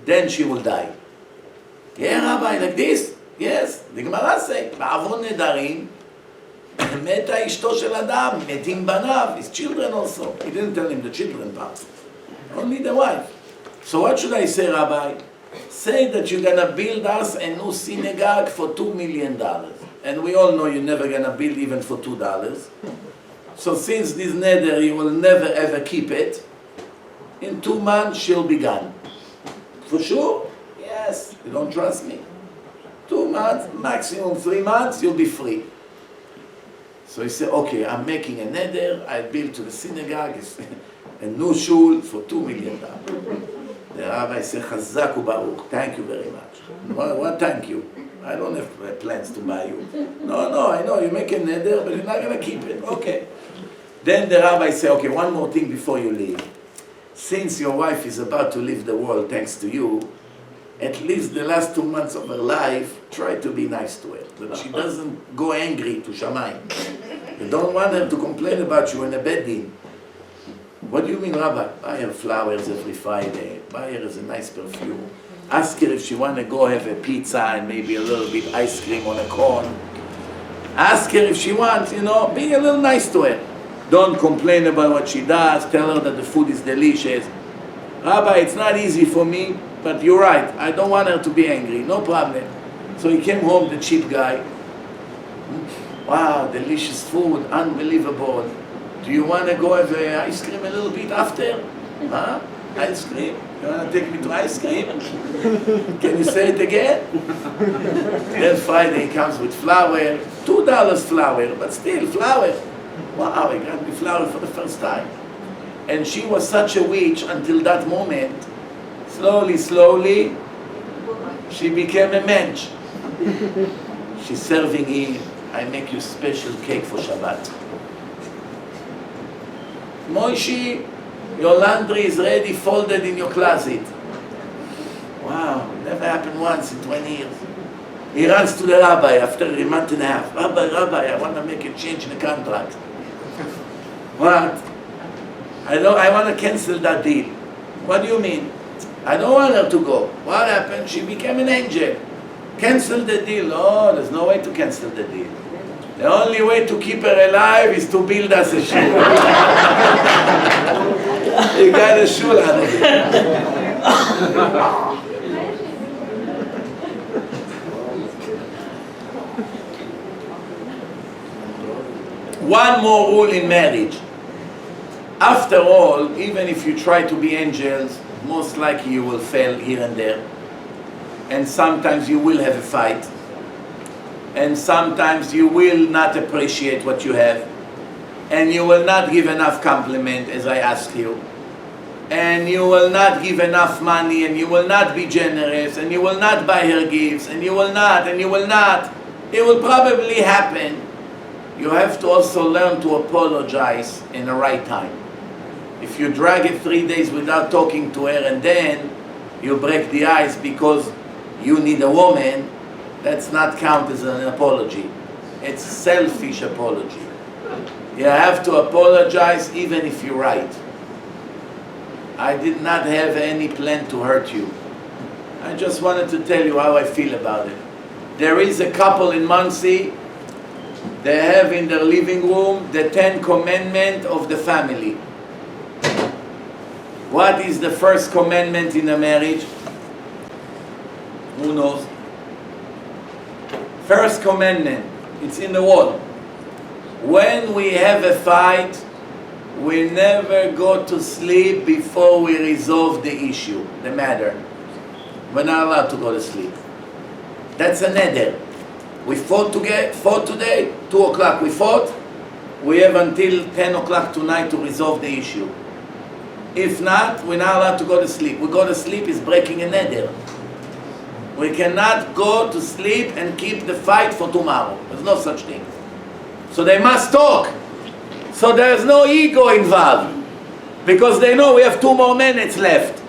then she will die. Yeah, Rabbi, like this? Yes. The Gemara says, בעוון נדרים, מתה אשתו של אדם, מתים בניו, his children also. He didn't tell him the children part. Only the wife. So what should I say, Rabbi? Say that you're gonna build us a new synagogue for $2 million. And we all know you're never gonna build even for $2. So since this neder, you will never ever keep it, in 2 months she'll be gone. For sure? Yes. You don't trust me? 2 months, maximum 3 months, you'll be free. So he said, okay, I'm making a neder, I build to the synagogue, a new shul for $2 million. The rabbi said, Chazak u'baruch, thank you very much. What thank you? I don't have plans to buy you. No, I know, you make a neder, but you're not going to keep it. Okay. Then the rabbi said, okay, one more thing before you leave. Since your wife is about to leave the world thanks to you, at least the last 2 months of her life, try to be nice to her. That she doesn't go angry to Shamayim. You don't want her to complain about you in a bed din. What do you mean, Rabbi? Buy her flowers every Friday. Buy her a nice perfume. Ask her if she want to go have a pizza and maybe a little bit ice cream on a cone. Ask her if she wants, be a little nice to her. Don't complain about what she does. Tell her that the food is delicious. Rabbi, it's not easy for me, but you're right. I don't want her to be angry. No problem. So he came home, the cheap guy. Wow, delicious food, unbelievable. Do you want to go have ice cream a little bit after? Huh? Ice cream? You want to take me to ice cream? Can you say it again? Then Friday he comes with flour, $2 flour, but still flour. Wow, he got me flour for the first time. And she was such a witch until that moment. Slowly, she became a mensch. She's serving him, I make you special cake for Shabbat. Moishi, your laundry is ready, folded in your closet. Wow, never happened once in 20 years. He runs to the rabbi after a month and a half. Rabbi, I want to make a change in the contract. What? I want to cancel that deal. What do you mean? I don't want her to go. What happened? She became an angel. Cancel the deal. Oh, there's no way to cancel the deal. The only way to keep her alive is to build us a shul. You got a shul out of it. One more rule in marriage. After all, even if you try to be angels, most likely you will fail here and there. And sometimes you will have a fight. And sometimes you will not appreciate what you have. And you will not give enough compliment as I ask you. And you will not give enough money, and you will not be generous, and you will not buy her gifts, and you will not. It will probably happen. You have to also learn to apologize in the right time. If you drag it 3 days without talking to her and then you break the ice because you need a woman, that's not count as an apology. It's selfish apology. You have to apologize even if you're right. I did not have any plan to hurt you. I just wanted to tell you how I feel about it. There is a couple in Muncie. They have in their living room the 10 commandments of the family. What is the first commandment in a marriage? Who knows? First commandment, it's in the wall. When we have a fight, we never go to sleep before we resolve the issue, the matter. We're not allowed to go to sleep. That's a neder. We fought today, 2 o'clock we fought. We have until 10 o'clock tonight to resolve the issue. If not, we're not allowed to go to sleep. We go to sleep is breaking a neder. We cannot go to sleep and keep the fight for tomorrow. There's no such thing. So they must talk. So there's no ego involved. Because they know we have 2 more minutes left.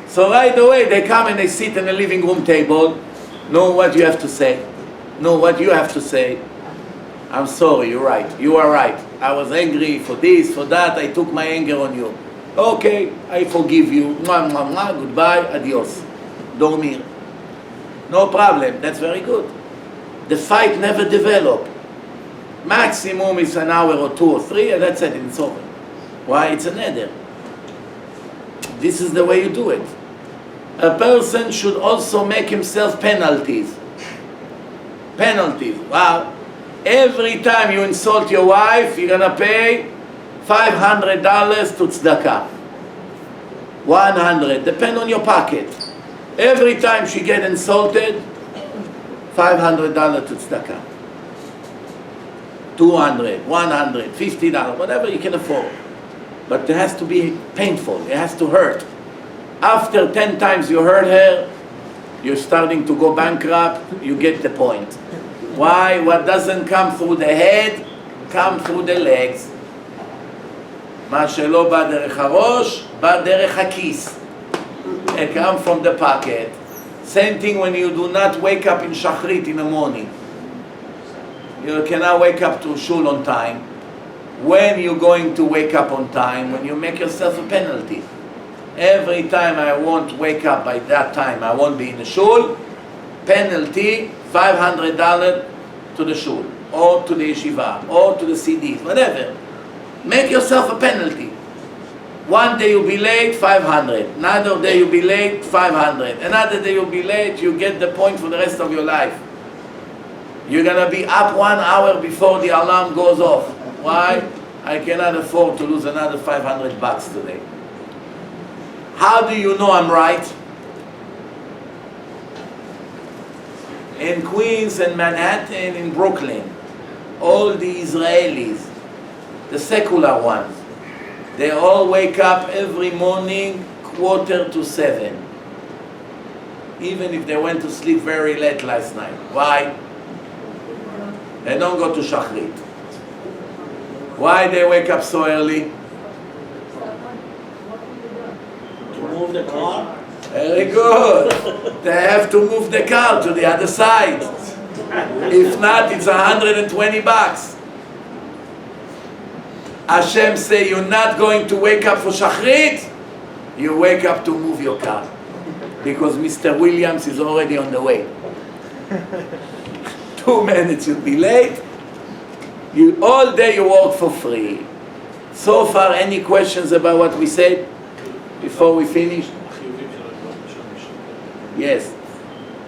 So right away they come and they sit in the living room table. Know what you have to say. Know what you have to say. I'm sorry, you're right. You are right. I was angry for this, for that. I took my anger on you. Okay, I forgive you. Mwah, mwah, mwah. Goodbye, adios. Dormir. No problem. That's very good. The fight never developed. Maximum is an hour or 2 or 3, and that's it. It's over. Why? It's a neder. This is the way you do it. A person should also make himself penalties. Penalties. Wow. Every time you insult your wife, you're gonna pay $500 to tzedakah. 100, depend on your pocket. Every time she get insulted, $500 to tzedakah. 200, 100, $50, whatever you can afford. But it has to be painful, it has to hurt. After 10 times you hurt her, you're starting to go bankrupt, you get the point. Why? What doesn't come through the head, come through the legs. מה שלא בא דרך הראש, בא דרך הכיס. It comes from the pocket. Same thing when you do not wake up in shachrit in the morning. You cannot wake up to shul on time. When you're going to wake up on time? When you make yourself a penalty. Every time I won't wake up by that time, I won't be in the shul, penalty, $500 to the shul, or to the yeshiva, or to the CDs, whatever. Make yourself a penalty. One day you'll be late, 500. Another day you'll be late, 500. Another day you'll be late, you get the point for the rest of your life. You're gonna be up 1 hour before the alarm goes off. Why? I cannot afford to lose another $500 today. How do you know I'm right? In Queens and Manhattan, in Brooklyn, all the Israelis, the secular ones, they all wake up every morning 6:45, even if they went to sleep very late last night. Why? They don't go to shachrit. Why they wake up so early? To move the car? Very good. They have to move the car to the other side. If not, it's $120. Hashem say you're not going to wake up for shachrit. You wake up to move your car, because Mr. Williams is already on the way. 2 minutes you'll be late. You all day you work for free. So far, any questions about what we said before we finish? Yes.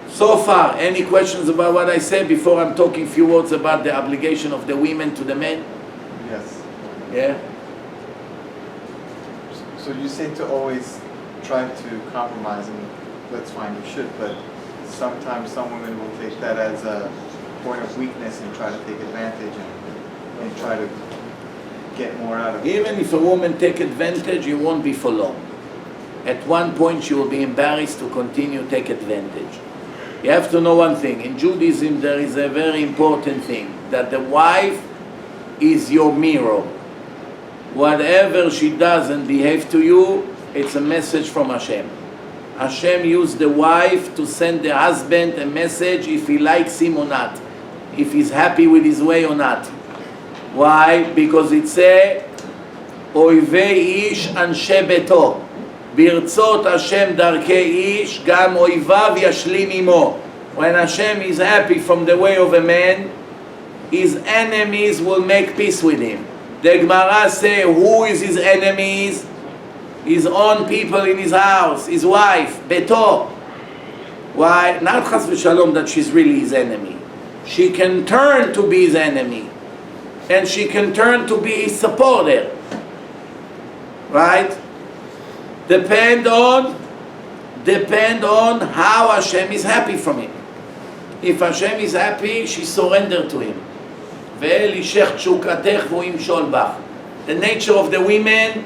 So far, any questions about what I said before I'm talking few words about the obligation of the women to the men? Yes. Yeah? So you say to always try to compromise, and that's fine, you should, but sometimes some women will take that as a point of weakness and try to take advantage and try to get more out of it. Even if a woman take advantage, you won't be for long. At one point she will be embarrassed to continue take advantage. You have to know one thing. In Judaism there is a very important thing, that the wife is your mirror. Whatever she does and behave to you, it's a message from Hashem. Hashem used the wife to send the husband a message if he likes him or not, if he's happy with his way or not. Why? Because it says, Oivei ish anshe beto. Birtzot Hashem darkei ish, gam oivav yashlim imo. When Hashem is happy from the way of a man, his enemies will make peace with him. The Gemara say, who is his enemies? His own people in his house, his wife, beto. Why? Not chas v'shalom that she's really his enemy. she can turn to be his enemy, and she can turn to be his supporter. Right? Depend on how Hashem is happy from him. If Hashem is happy, she surrenders to him. The nature of the women,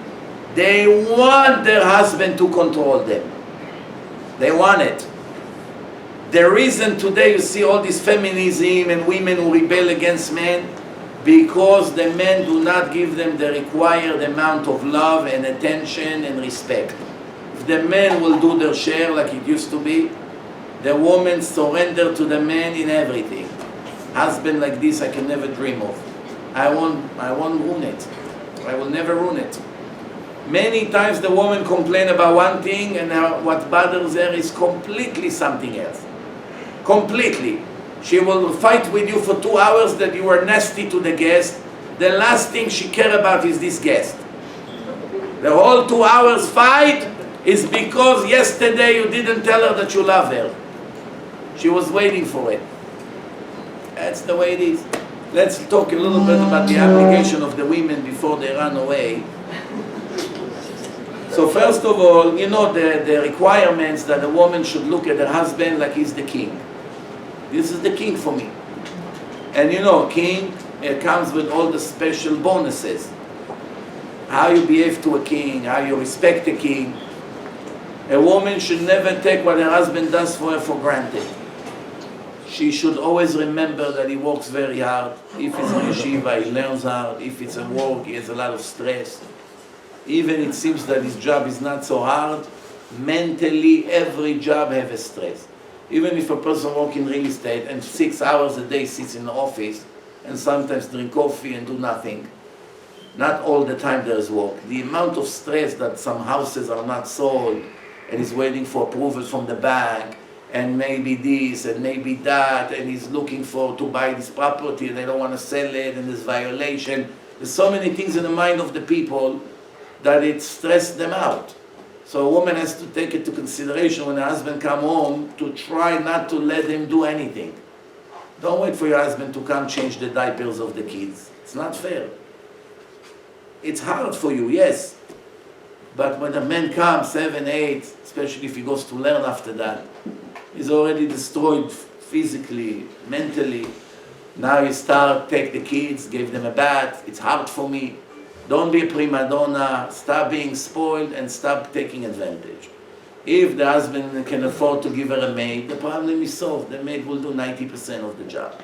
they want their husband to control them. They want it. The reason today you see all this feminism and women who rebel against men, because the men do not give them the required amount of love and attention and respect. If the men will do their share like it used to be, the woman surrender to the man in everything. Husband like this I can never dream of. I won't ruin it. I will never ruin it. Many times the woman complain about one thing, and what bothers her is completely something else. Completely. She will fight with you for 2 hours that you were nasty to the guest. The last thing she cares about is this guest. The whole 2 hours fight is because yesterday you didn't tell her that you love her. She was waiting for it. That's the way it is. Let's talk a little bit about the application of the women before they run away. So first of all, you know the requirements that a woman should look at her husband like he's the king. This is the king for me. And you know, king, it comes with all the special bonuses. How you behave to a king, how you respect a king. A woman should never take what her husband does for her for granted. She should always remember that he works very hard. If it's in yeshiva, he learns hard. If it's at work, he has a lot of stress. Even it seems that his job is not so hard, mentally every job has a stress. Even if a person works in real estate and 6 hours a day sits in the office and sometimes drink coffee and do nothing, not all the time there is work. The amount of stress that some houses are not sold and he's waiting for approval from the bank, and maybe this and maybe that, and he's looking to buy this property and they don't want to sell it, and there's violation. There's so many things in the mind of the people that it stressed them out. So a woman has to take it to consideration when her husband come home to try not to let him do anything. Don't wait for your husband to come change the diapers of the kids. It's not fair. It's hard for you, yes. But when a man comes, 7, 8, especially if he goes to learn after that, he's already destroyed physically, mentally. Now you start, take the kids, give them a bath. It's hard for me. Don't be a prima donna. Stop being spoiled and stop taking advantage. If the husband can afford to give her a maid, the problem is solved. The maid will do 90% of the job.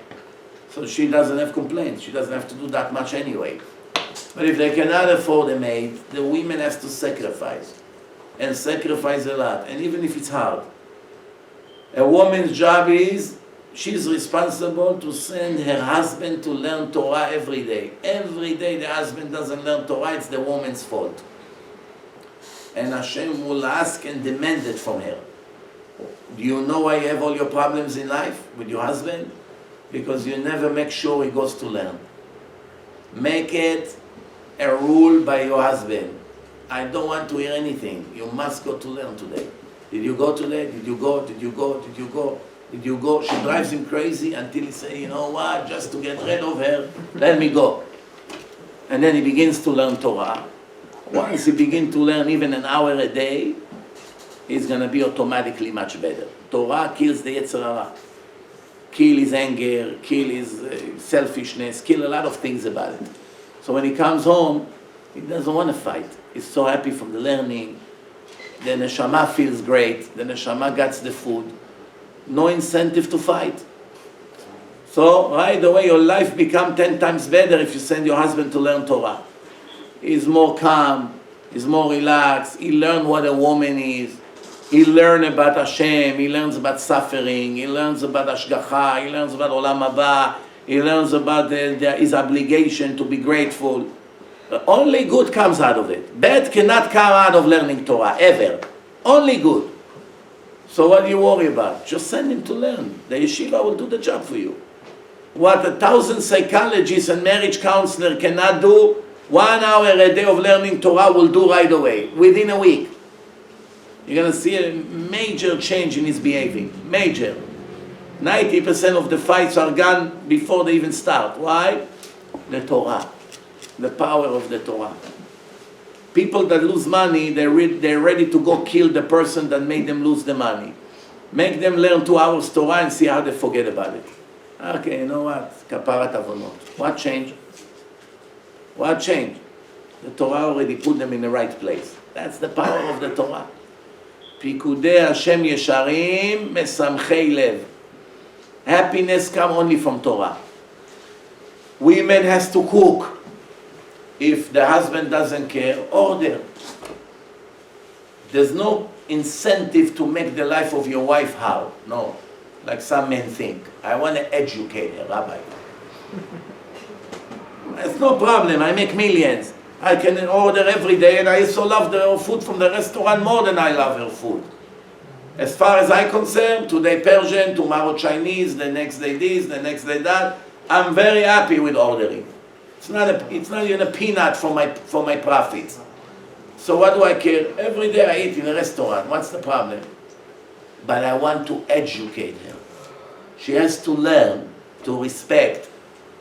So she doesn't have complaints. She doesn't have to do that much anyway. But if they cannot afford a maid, the women have to sacrifice. And sacrifice a lot. And even if it's hard. A woman's job is, she's responsible to send her husband to learn Torah every day. Every day the husband doesn't learn Torah, it's the woman's fault. And Hashem will ask and demand it from her. Do you know why you have all your problems in life with your husband? Because you never make sure he goes to learn. Make it a rule by your husband. I don't want to hear anything. You must go to learn today. Did you go today? Did you go? Did you go? Did you go? Did you go? She drives him crazy until he says, you know what, just to get rid of her, let me go. And then he begins to learn Torah. Once he begins to learn even an hour a day, he's going to be automatically much better. Torah kills the Yetzer Hara. Kill his anger, kill his selfishness, kill a lot of things about it. So when he comes home, he doesn't want to fight. He's so happy from the learning. The neshama feels great. The neshama gets the food. No incentive to fight. So right away your life becomes 10 times better if you send your husband to learn Torah. He's more calm. He's more relaxed. He learns what a woman is. He learns about Hashem. He learns about suffering. He learns about Hashgacha. He learns about Olam Haba. He learns about his obligation to be grateful. Only good comes out of it. Bad cannot come out of learning Torah, ever. Only good. So what do you worry about? Just send him to learn. The yeshiva will do the job for you. What 1,000 psychologists and marriage counselors cannot do, 1 hour a day of learning Torah will do right away, within a week. You're going to see a major change in his behaving. Major. 90% of the fights are gone before they even start. Why? The Torah. The power of the Torah. People that lose money, they're ready to go kill the person that made them lose the money. Make them learn 2 hours Torah and see how they forget about it. Okay, you know what? Kaparat avonot. What changed? What changed? The Torah already put them in the right place. That's the power of the Torah. Pikudei Hashem yesharim mesamchei lev. Happiness comes only from Torah. Women has to cook. If the husband doesn't care, order. There's no incentive to make the life of your wife hard. No. Like some men think. I want to educate her, Rabbi. It's no problem. I make millions. I can order every day, and I also love the food from the restaurant more than I love her food. As far as I'm concerned, today Persian, tomorrow Chinese, the next day this, the next day that. I'm very happy with ordering. It's not even a peanut for my profits. So what do I care? Every day I eat in a restaurant. What's the problem? But I want to educate her. She has to learn to respect.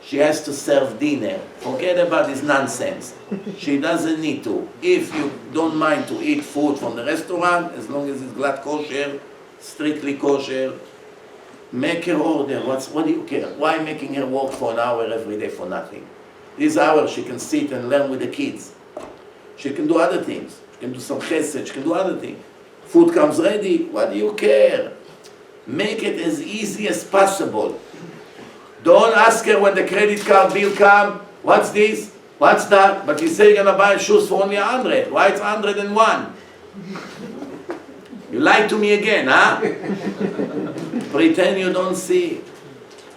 She has to serve dinner. Forget about this nonsense. She doesn't need to. If you don't mind to eat food from the restaurant, as long as it's glad kosher, strictly kosher, make her order. What do you care? Why making her work for an hour every day for nothing? This hour she can sit and learn with the kids. She can do other things. She can do some chesed. She can do other things. Food comes ready. What do you care? Make it as easy as possible. Don't ask her when the credit card bill comes, what's this? What's that? But you say you're going to buy shoes for only 100. Why it's 101? You lied to me again, huh? Pretend you don't see.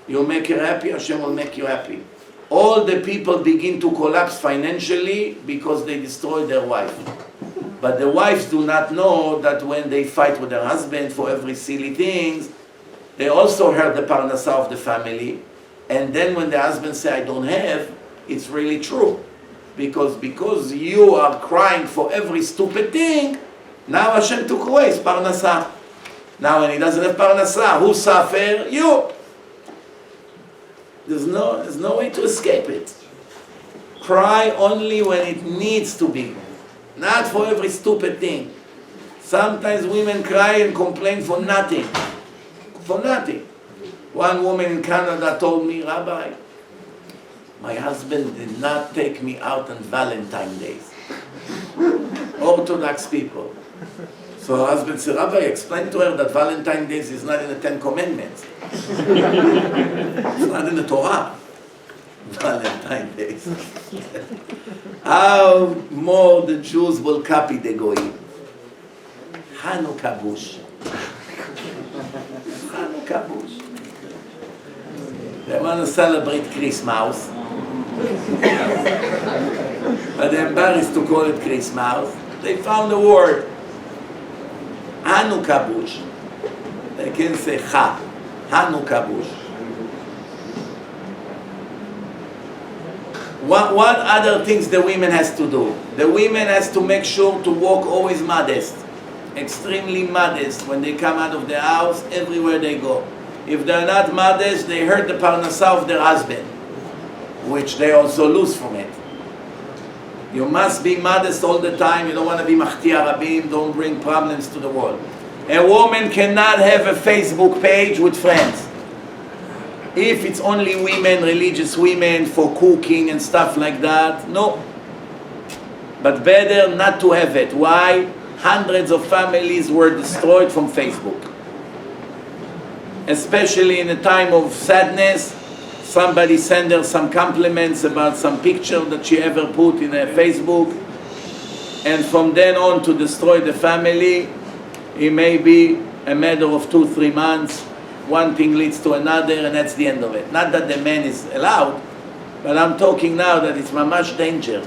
You make her happy, Hashem will make you happy. All the people begin to collapse financially because they destroy their wife. But the wives do not know that when they fight with their husband for every silly things, they also hurt the parnasah of the family. And then when the husband says, I don't have, it's really true. Because you are crying for every stupid thing, now Hashem took away his parnasah. Now when he doesn't have parnasah, who suffer? You. There's no way to escape it. Cry only when it needs to be. Not for every stupid thing. Sometimes women cry and complain for nothing. For nothing. One woman in Canada told me, Rabbi, my husband did not take me out on Valentine's Days. Orthodox people. So her husband said, Rabbi, explain to her that Valentine's Days is not in the 10 Commandments. It's not in the Torah. Valentine's Days. How more the Jews will copy the Goyim. Hanukkah bush. Hanukkah bush. They want to celebrate Christmas. But they're embarrassed to call it Christmas. They found a word. Hanukkah bush. They can say ha. Hanukkah bush. What other things the women has to do? The women has to make sure to walk always modest. Extremely modest when they come out of the house, everywhere they go. If they're not modest, they hurt the parnasah of their husband, which they also lose from it. You must be modest all the time. You don't want to be machtia rabim. Don't bring problems to the world. A woman cannot have a Facebook page with friends. If it's only women, religious women, for cooking and stuff like that, no. But better not to have it. Why? Hundreds of families were destroyed from Facebook. Especially in a time of sadness, somebody sent her some compliments about some picture that she ever put in her Facebook, and from then on to destroy the family, it may be a matter of 2-3 months. One thing leads to another, and that's the end of it. Not that the man is allowed, but I'm talking now that it's mamash danger.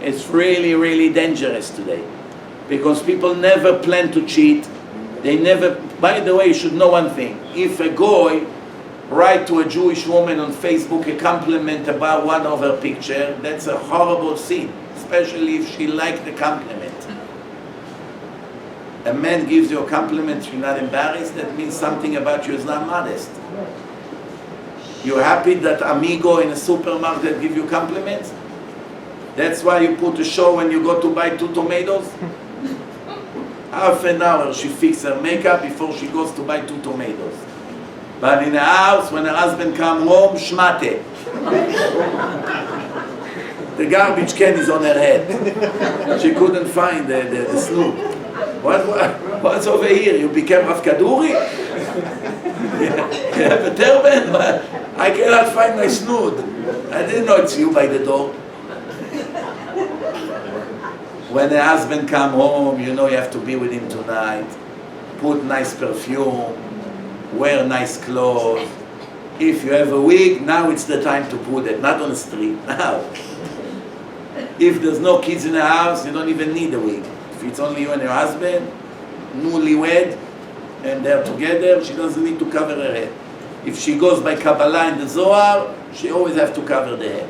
It's really, really dangerous today. Because people never plan to cheat. They never, by the way, you should know one thing. If a goy write to a Jewish woman on Facebook a compliment about one of her picture, that's a horrible sin, especially if she liked the compliment. A man gives you a compliment, you're not embarrassed, that means something about you is not modest. You're happy that amigo in a supermarket give you compliments? That's why you put a show when you go to buy 2 tomatoes? Half an hour she fixes her makeup before she goes to buy 2 tomatoes. But in the house, when her husband come home, shmate. The garbage can is on her head. She couldn't find the snoot. What's over here? You became Rav Kaduri? You have a turban? I cannot find my snoot. I didn't know it's you by the door. When the husband come home, you know you have to be with him tonight. Put nice perfume, wear nice clothes. If you have a wig, now it's the time to put it, not on the street, now. If there's no kids in the house, you don't even need a wig. If it's only you and your husband, newlywed, and they're together, she doesn't need to cover her head. If she goes by Kabbalah in the Zohar, she always has to cover the head.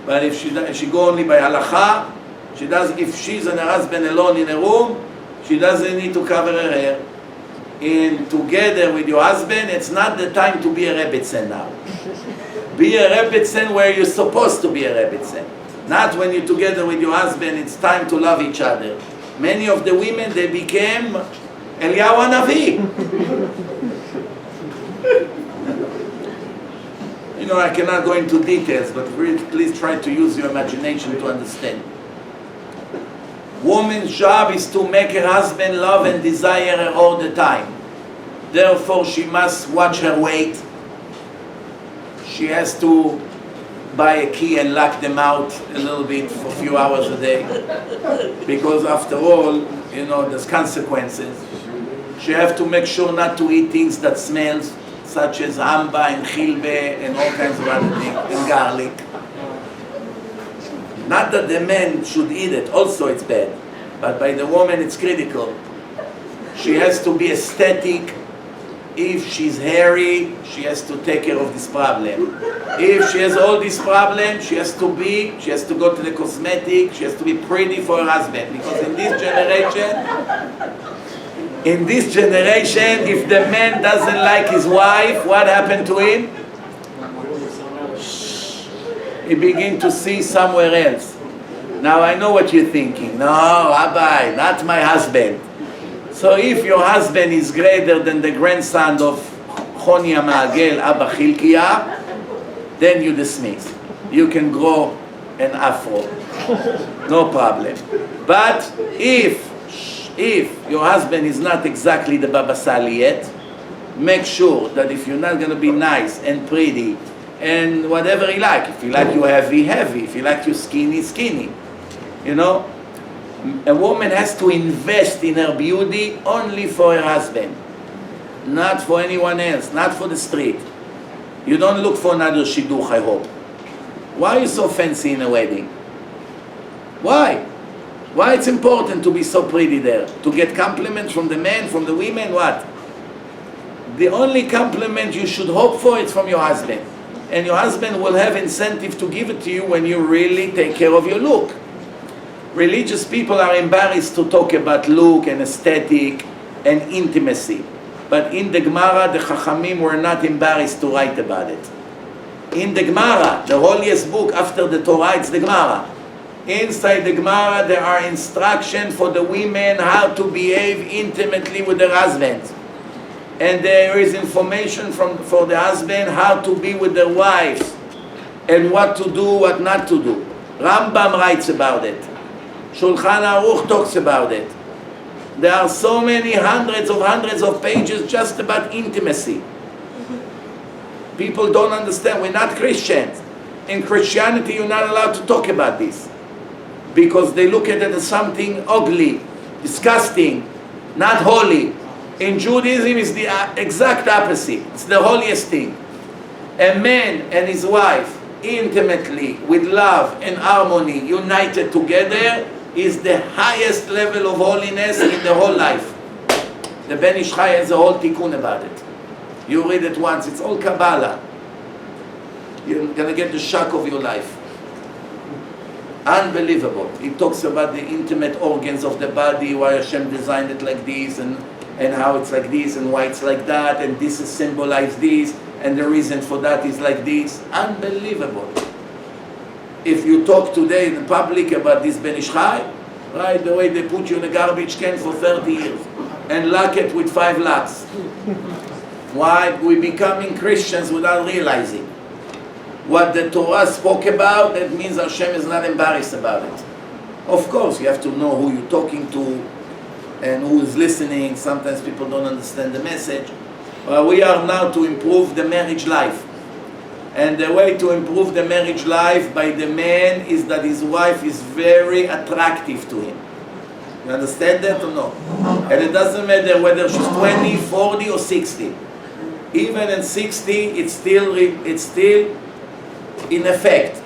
But if she go only by Halacha, she does. If she's and her husband alone in a room, she doesn't need to cover her hair. And together with your husband, it's not the time to be a rebbetzin now. Be a rebbetzin where you're supposed to be a rebbetzin. Not when you're together with your husband, it's time to love each other. Many of the women, they became Eliyahu Hanavi. You know, I cannot go into details, but please try to use your imagination to understand. Woman's job is to make her husband love and desire her all the time. Therefore, she must watch her weight. She has to buy a key and lock them out a little bit for a few hours a day. Because after all, you know, there's consequences. She has to make sure not to eat things that smells, such as hamba and chilbe and all kinds of other things, and garlic. Not that the man should eat it, also it's bad. But by the woman it's critical. She has to be aesthetic. If she's hairy, she has to take care of this problem. If she has all these problems, she has to go to the cosmetic, she has to be pretty for her husband. Because in this generation, if the man doesn't like his wife, what happened to him? He begin to see somewhere else. Now I know what you're thinking. No, Rabbi, not my husband. So if your husband is greater than the grandson of Choni Ma'agel, Abba Chilkiah, then you dismiss. You can grow an afro. No problem. But if your husband is not exactly the Baba Sali yet, make sure that if you're not going to be nice and pretty and whatever he like, if you like you heavy, heavy, if you like you skinny, skinny. You know, a woman has to invest in her beauty only for her husband, not for anyone else, not for the street. You don't look for another shidduch, I hope. Why are you so fancy in a wedding? Why? Why it's important to be so pretty there? To get compliments from the men, from the women, what? The only compliment you should hope for is from your husband. And your husband will have incentive to give it to you when you really take care of your look. Religious people are embarrassed to talk about look and aesthetic and intimacy. But in the Gemara, the Chachamim were not embarrassed to write about it. In the Gemara, the holiest book after the Torah, it's the Gemara. Inside the Gemara, there are instructions for the women how to behave intimately with their husbands. And there is information for the husband how to be with their wives and what to do, what not to do. Rambam writes about it. Shulchan Aruch talks about it. There are so many hundreds of pages just about intimacy. People don't understand. We're not Christians. In Christianity, you're not allowed to talk about this because they look at it as something ugly, disgusting, not holy. In Judaism, it's the exact opposite. It's the holiest thing. A man and his wife intimately, with love and harmony, united together, is the highest level of holiness in the whole life. The Ben Ish Chai has a whole tikkun about it. You read it once, it's all Kabbalah. You're going to get the shock of your life. Unbelievable. He talks about the intimate organs of the body, why Hashem designed it like this, and how it's like this, and why it's like that, and this is symbolized this, and the reason for that is like this. Unbelievable. If you talk today in the public about this Ben Ish Chai, right, the way they put you in a garbage can for 30 years, and lock it with 5 locks. Why? We're becoming Christians without realizing. What the Torah spoke about, that means Hashem is not embarrassed about it. Of course, you have to know who you're talking to and who is listening. Sometimes people don't understand the message. We are now to improve the marriage life. And the way to improve the marriage life by the man is that his wife is very attractive to him. You understand that or no? And it doesn't matter whether she's 20, 40 or 60. Even in 60, it's still in effect,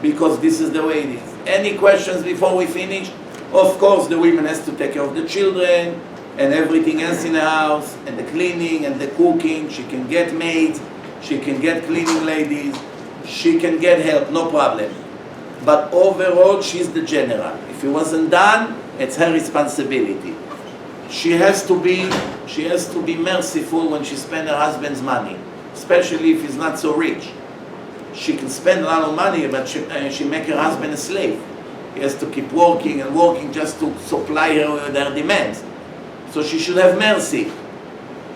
because this is the way it is. Any questions before we finish? Of course, the women has to take care of the children and everything else in the house, and the cleaning and the cooking. She can get maids, she can get cleaning ladies, she can get help, no problem. But overall, she's the general. If it wasn't done, it's her responsibility. She has to be merciful when she spends her husband's money, especially if he's not so rich. She can spend a lot of money, but she make her husband a slave. He has to keep working and working just to supply her with their demands. So she should have mercy.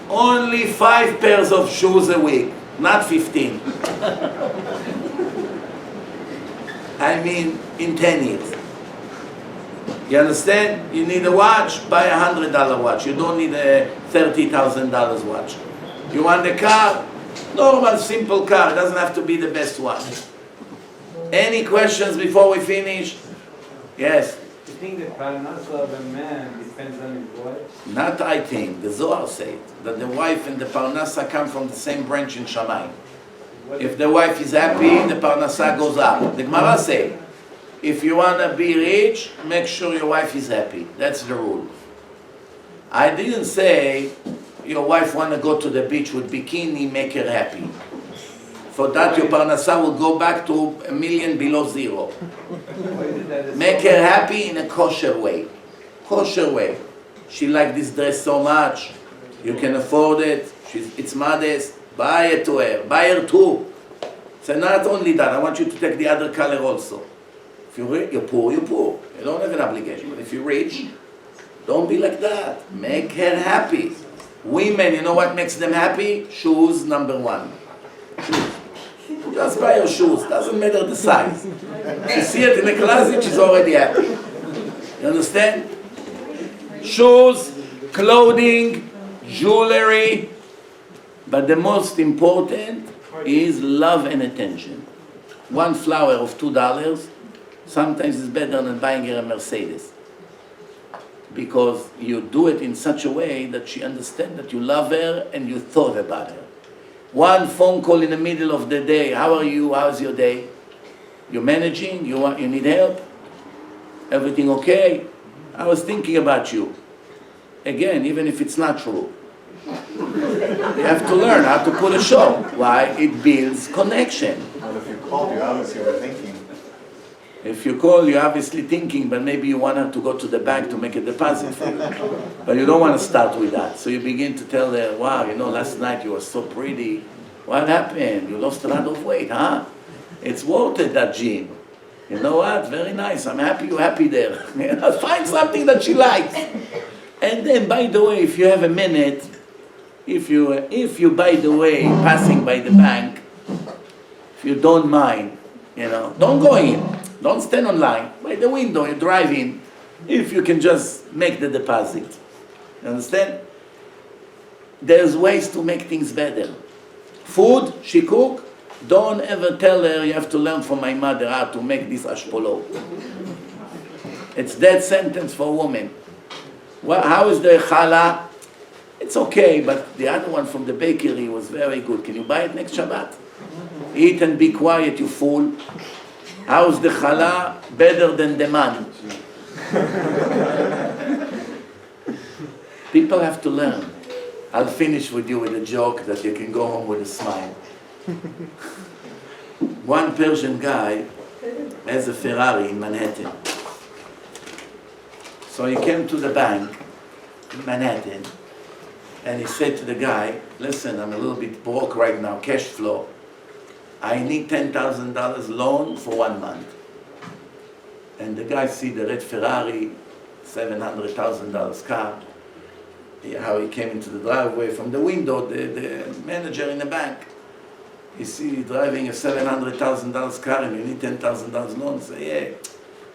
Only 5 pairs of shoes a week, not 15. I mean, in 10 years. You understand? You need a watch, buy $100 watch. You don't need a $30,000 watch. You want a car? Normal, simple car. It doesn't have to be the best one. Any questions before we finish? Yes? Do you think the parnasa of a man depends on his wife? Not I think. The Zohar says that the wife and the parnasa come from the same branch in Shamayim. If the wife is happy, the parnasa goes up. The Gemara says, if you want to be rich, make sure your wife is happy. That's the rule. I didn't say your wife want to go to the beach with bikini, make her happy. For that, your parnasa will go back to $1 million below zero. Make her happy in a kosher way. Kosher way. She likes this dress so much. You can afford it. It's modest. Buy it to her. Buy her too. So not only that, I want you to take the other color also. If you're poor, you're poor. You don't have an obligation. But if you're rich, don't be like that. Make her happy. Women, you know what makes them happy? Shoes, number 1. Shoes. Just buy her shoes. Doesn't matter the size. She see it in the closet, she's already happy. You understand? Shoes, clothing, jewelry. But the most important is love and attention. 1 flower of $2 sometimes is better than buying her a Mercedes. Because you do it in such a way that she understands that you love her and you thought about her. 1 phone call in the middle of the day. How are you? How's your day? You're managing? You need help? Everything okay? I was thinking about you. Again, even if it's not true. You have to learn how to put a show. Why? It builds connection. But if you called, you obviously were thinking. If you call, you're obviously thinking, but maybe you want her to go to the bank to make a deposit for you. But you don't want to start with that. So you begin to tell her, wow, last night you were so pretty. What happened? You lost a lot of weight, huh? It's worth it, that gym. You know what? Very nice. I'm happy you're happy there. Find something that she likes. And then, by the way, if you have a minute, if you, by the way, passing by the bank, if you don't mind, don't go in. Don't stand online. By the window, you drive in. If you can just make the deposit. You understand? There's ways to make things better. Food, she cook. Don't ever tell her you have to learn from my mother how to make this ashpolo. It's dead sentence for a woman. Well, how is the challah? It's okay, but the other one from the bakery was very good. Can you buy it next Shabbat? Eat and be quiet, you fool. How's the challah? Better than the man. People have to learn. I'll finish with you with a joke that you can go home with a smile. One Persian guy has a Ferrari in Manhattan. So he came to the bank in Manhattan, and he said to the guy, listen, I'm a little bit broke right now, cash flow. I need $10,000 loan for 1 month. And the guy see the red Ferrari, $700,000 car, how he came into the driveway from the window, the manager in the bank. You see driving a $700,000 car and you need $10,000 loan. Say, yeah,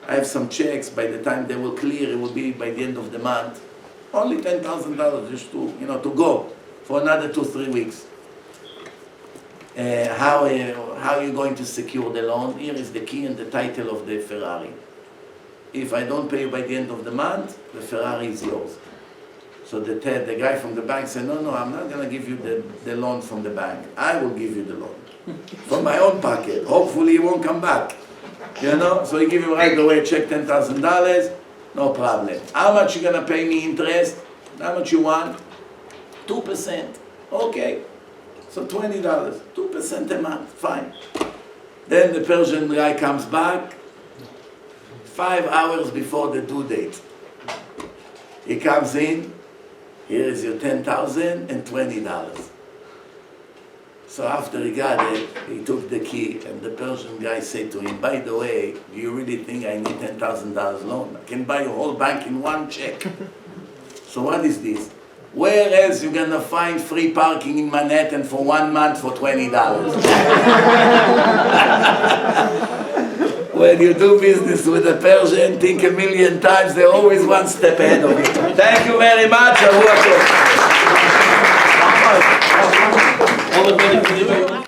I have some checks. By the time they will clear, it will be by the end of the month. Only $10,000 just to, to go for another 2-3 weeks. How are you going to secure the loan? Here is the key and the title of the Ferrari. If I don't pay you by the end of the month, the Ferrari is yours. So the guy from the bank said, no, I'm not going to give you the loan from the bank. I will give you the loan from my own pocket. Hopefully he won't come back. So he give you right away, check $10,000, no problem. How much you going to pay me interest? How much you want? 2%. Okay. So $20, 2% a month, fine. Then the Persian guy comes back 5 hours before the due date. He comes in, here is your $10,000 and $20. So after he got it, he took the key, and the Persian guy said to him, by the way, do you really think I need $10,000 loan? I can buy your whole bank in one check. So what is this? Where else you gonna find free parking in Manhattan for 1 month for $20? When you do business with a Persian, think a million times, they're always one step ahead of you. Thank you very much. All the